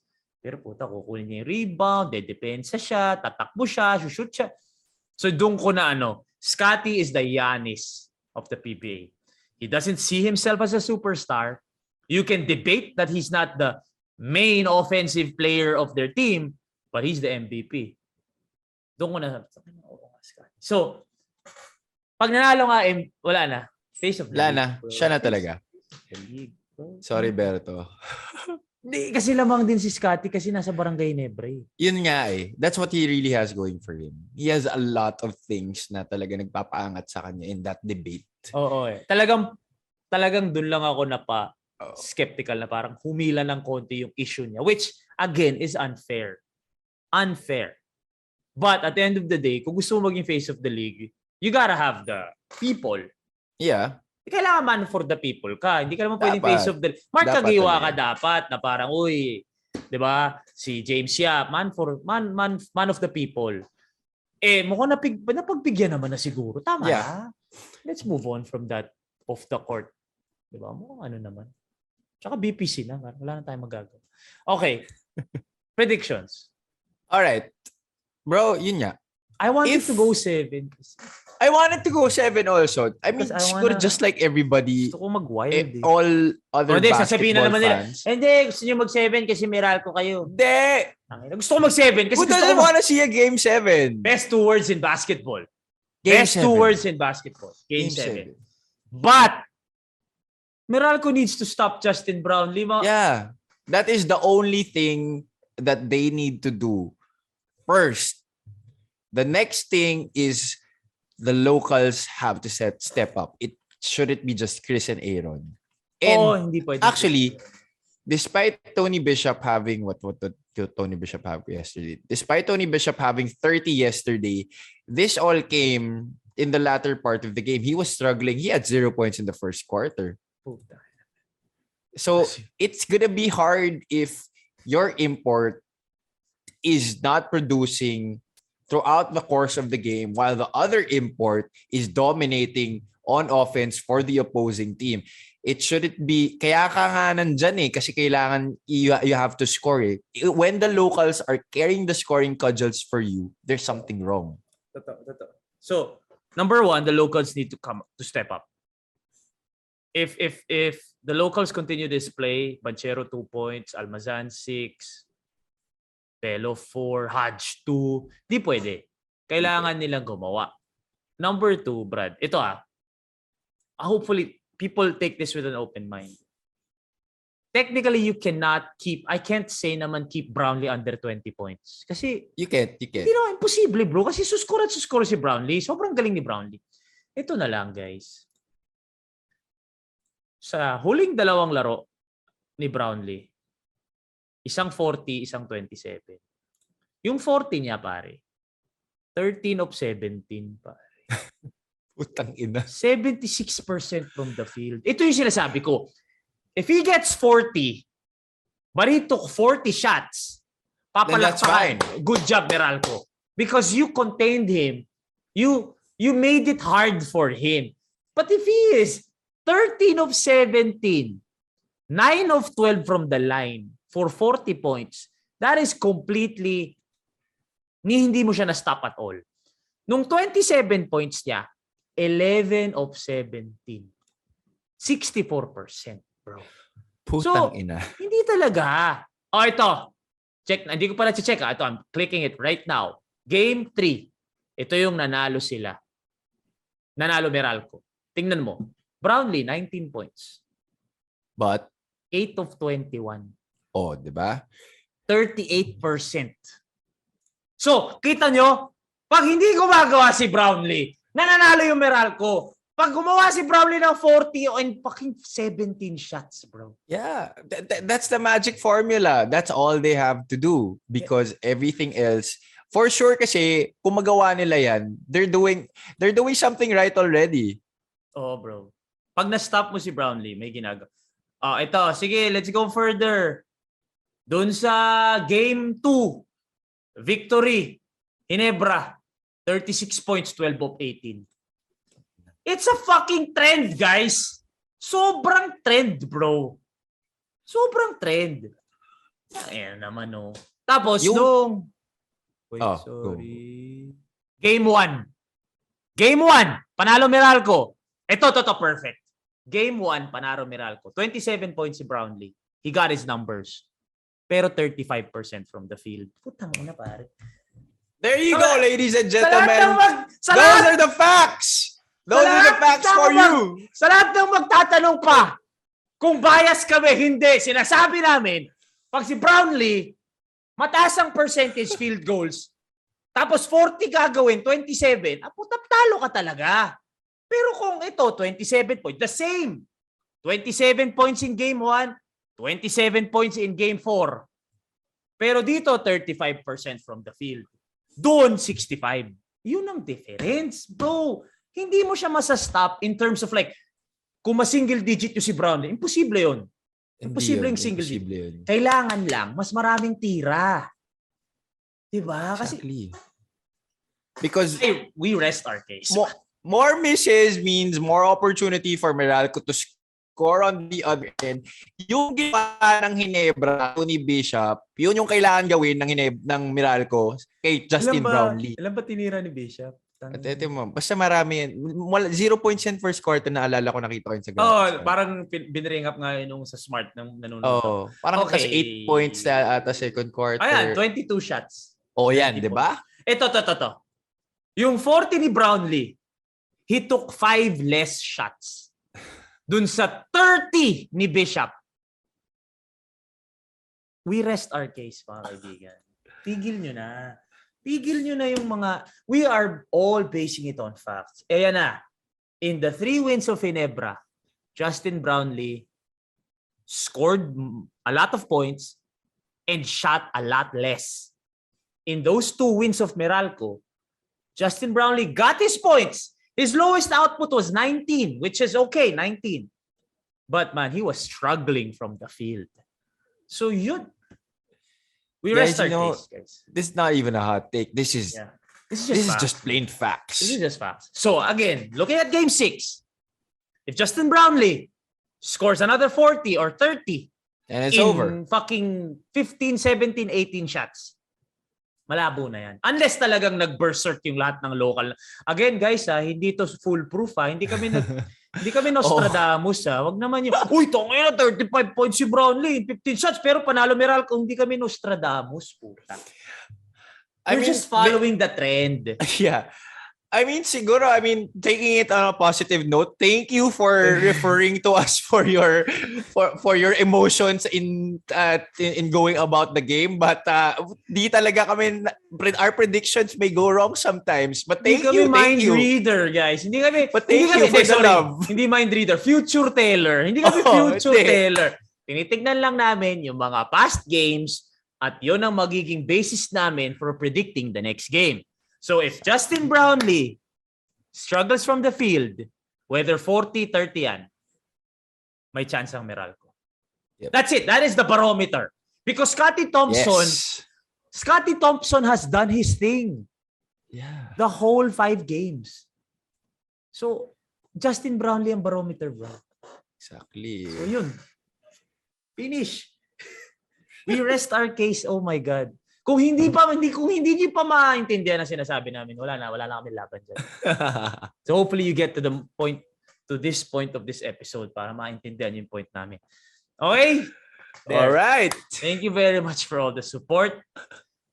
Pero puta, kukunin niya yung rebound, dedepensa siya, tatakbo siya, shoot siya. So doon ko na Scotty is the Giannis of the PBA. He doesn't see himself as a superstar. You can debate that he's not the main offensive player of their team, but he's the MVP. Doon ko na Scotty. So, pag nanalo nga, wala na. Face of the league. Wala na. Siya na talaga. Sorry, Berto. Hindi, kasi lamang din si Scotty kasi nasa Barangay Nebra eh. Yun nga eh. That's what he really has going for him. He has a lot of things na talaga nagpapaangat sa kanya in that debate. Oo eh. Talagang dun lang ako skeptical na parang humila ng konti yung issue niya. Which, again, is unfair. Unfair. But at the end of the day, kung gusto mo maging face of the league, you gotta have the people. Yeah. Kailangan man for the people ka. Hindi ka naman pwedeng face of the... Mark Kagiwa ka dapat na parang, uy, di ba? Si James Yap, man of the people. Mukhang napagbigyan naman na siguro. Tama na. Let's move on from that off the court. Di ba? Mukhang naman. Tsaka BPC na. Wala na tayong magagawa. Okay. Predictions. Alright. Bro, yun nga. I wanted to go 7. I wanted to go 7 also. I mean, siguro just like everybody. Gusto ko mag-wild all other basketball fans. Hindi, gusto nyo mag-7 kasi Meralco kayo. Hindi! Gusto ko mag-7 kasi who doesn't wanna see a game 7? Best 2 words in basketball. Game Best 7. 2 words in basketball. Game 7. But, Meralco needs to stop Justin Brownlee. Yeah. That is the only thing that they need to do. First, the next thing is the locals have to step up. It shouldn't be just Chris and Aaron. And hindi pwede. actually, despite Tony Bishop having Tony Bishop have yesterday. Despite Tony Bishop having 30 yesterday, this all came in the latter part of the game. He was struggling. He had 0 points in the first quarter. Puta. So it's gonna be hard if your import is not producing throughout the course of the game while the other import is dominating on offense for the opposing team. It shouldn't be, kaya ka nga nandyan kasi kailangan you have to score eh. When the locals are carrying the scoring cudgels for you, there's something wrong. So, number one, the locals need to step up. If the locals continue this play, Banchero 2 points, Almazan 6, Pelo 4, Hodge 2, di pwede. Kailangan nilang gumawa. Number 2, Brad, ito hopefully people take this with an open mind. Technically, you cannot I can't say naman keep Brownlee under 20 points. Kasi, you can't. Hindi naman, imposible bro. Kasi suskore si Brownlee. Sobrang galing ni Brownlee. Ito na lang guys. Sa huling dalawang laro ni Brownlee, isang 40, isang 27. Yung 40 niya, pare, 13 of 17, pare. Putang ina. 76% from the field. Ito yung sinasabi ko. If he gets 40, but he took 40 shots, papalakpakan. Good job, Meralco. Because you contained him. You made it hard for him. But if he is 13 of 17, 9 of 12 from the line for 40 points, that is completely, hindi mo siya na-stop at all. Nung 27 points niya, 11 of 17. 64%, bro. Putang ina. Hindi talaga. Ito. Check. Hindi ko pala check. Ito, I'm clicking it right now. Game 3. Ito yung nanalo sila. Nanalo Meralco. Tingnan mo. Brownlee, 19 points. But? 8 of 21. Oh, di ba? 38%. So, kita nyo, pag hindi gumagawa si Brownlee, nananalo yung Meralco. Pag gumawa si Brownlee ng 40 and fucking 17 shots, bro. Yeah, that's the magic formula. That's all they have to do because everything else, for sure kasi kung magawa nila yan, they're doing something right already. Oh, bro. Pag na-stop mo si Brownlee, may ginagawa. Ito, sige, let's go further. Doon sa game 2, victory, Ginebra, 36 points, 12 of 18. It's a fucking trend, guys. Sobrang trend, bro. Sobrang trend. Ayan naman, no. Tapos, nung... Wait, sorry. Game 1. Game 1, panalo Meralco. Ito, perfect. Game 1, panalo Meralco. 27 points si Brownlee. He got his numbers. Pero 35% from the field. Putang ina, pare. There you go, ladies and gentlemen. Those are the facts. Those are the facts for you. Sa lahat ng magtatanong pa, kung bias kami, hindi. Sinasabi namin, pag si Brownlee, mataas ang percentage field goals, tapos 40 gagawin, 27, talo ka talaga. Pero kung ito, 27 points, the same. 27 points in game 1, 27 points in game 4. Pero dito, 35% from the field. Doon, 65. Yun ang difference, bro. Hindi mo siya masastop in terms of like, kung ma-single digit yung si Brownlee, imposible yun. Imposible yung single digit. Yun. Kailangan lang, mas maraming tira. Diba? Exactly. Because we rest our case. More misses means more opportunity for Meralco to score on the other end. Yung ginawa ng Ginebra, ni Bishop, yun yung kailangan gawin ng Meralco kay Justin Brownlee. Ilan ba tinira ni Bishop? Ito mo, basta marami yan. 0 points yan first quarter na alala ko, nakita ko yun sa graphics. Parang binring up nga yun nung sa Smart ng nanonood. Parang kasi 8 points na ata second quarter. Ayan, 22 shots. Yan, di ba? Ito. Yung 40 ni Brownlee, he took 5 less shots. Dun sa 30 ni Bishop. We rest our case, mga kaibigan. Tigil nyo na. Tigil nyo na yung mga... We are all basing it on facts. Ayan na. In the 3 wins of Ginebra, Justin Brownlee scored a lot of points, and shot a lot less. In those 2 wins of Meralco, Justin Brownlee got his points. His lowest output was 19, which is okay, 19. But man, he was struggling from the field. So we rest our case, guys. This is not even a hot take. This is just plain facts. This is just facts. So again, looking at game 6, if Justin Brownlee scores another 40 or 30 and it's in over. Fucking 15, 17, 18 shots, malabo na yan. Unless talagang nag-berserk yung lahat ng local. Again, guys, hindi to foolproof. Hindi kami Nostradamus. Wag naman yung, uy, tongay na 35 points si Brownlee, 15 shots, pero panalo Meralco. Hindi kami Nostradamus, puta. We're just following the trend. Yeah. Siguro, taking it on a positive note, thank you for referring to us for your emotions in going about the game. But di talaga kami, our predictions may go wrong sometimes. But thank you. Mind reader, guys. Hindi kami, but thank you for the love. Hindi mind reader, future teller. Hindi kami future teller. Tinitignan lang namin yung mga past games at yun ang magiging basis namin for predicting the next game. So if Justin Brownlee struggles from the field, whether 40, 30 yan, may chance ang Meralco. Yep. That's it. That is the barometer. Because Scottie Thompson has done his thing. Yeah. The whole 5 games. So, Justin Brownlee ang barometer, bro. Exactly. So, yun. Finish. We rest our case. Oh my God. Kung hindi niyo pa maintindihan ang sinasabi namin, wala na kami laban dyan. So hopefully you get to this point of this episode para maintindihan yung point namin. Okay? All right. Thank you very much for all the support.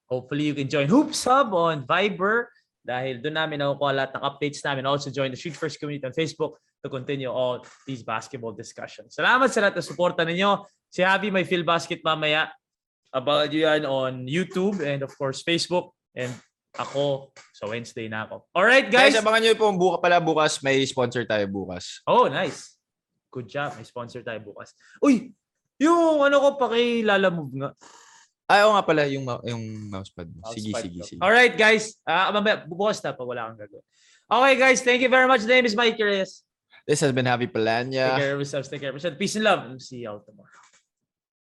Hopefully you can join Hoops Hub on Viber dahil doon namin nakukuha lahat ng updates namin. Also join the Shoot First community on Facebook to continue all these basketball discussions. Salamat sa lahat ng suporta ninyo. Si Javi may Phil Basket mamaya. Abangan nyo yan on YouTube and of course Facebook. And ako, sa Wednesday na ako. Alright guys! Abangan nyo po bukas, may sponsor tayo bukas. Oh, nice. Good job. May sponsor tayo bukas. Uy! Yung pakilala-move nga. Oo nga pala, yung mousepad mo. Sige. Alright guys, bukas na pa, wala kang gagawin. Okay guys, thank you very much. The name is Mikee Reyes. This has been Javi Palanya. Take care of yourselves. Take care of yourselves. Peace and love. And see you all tomorrow.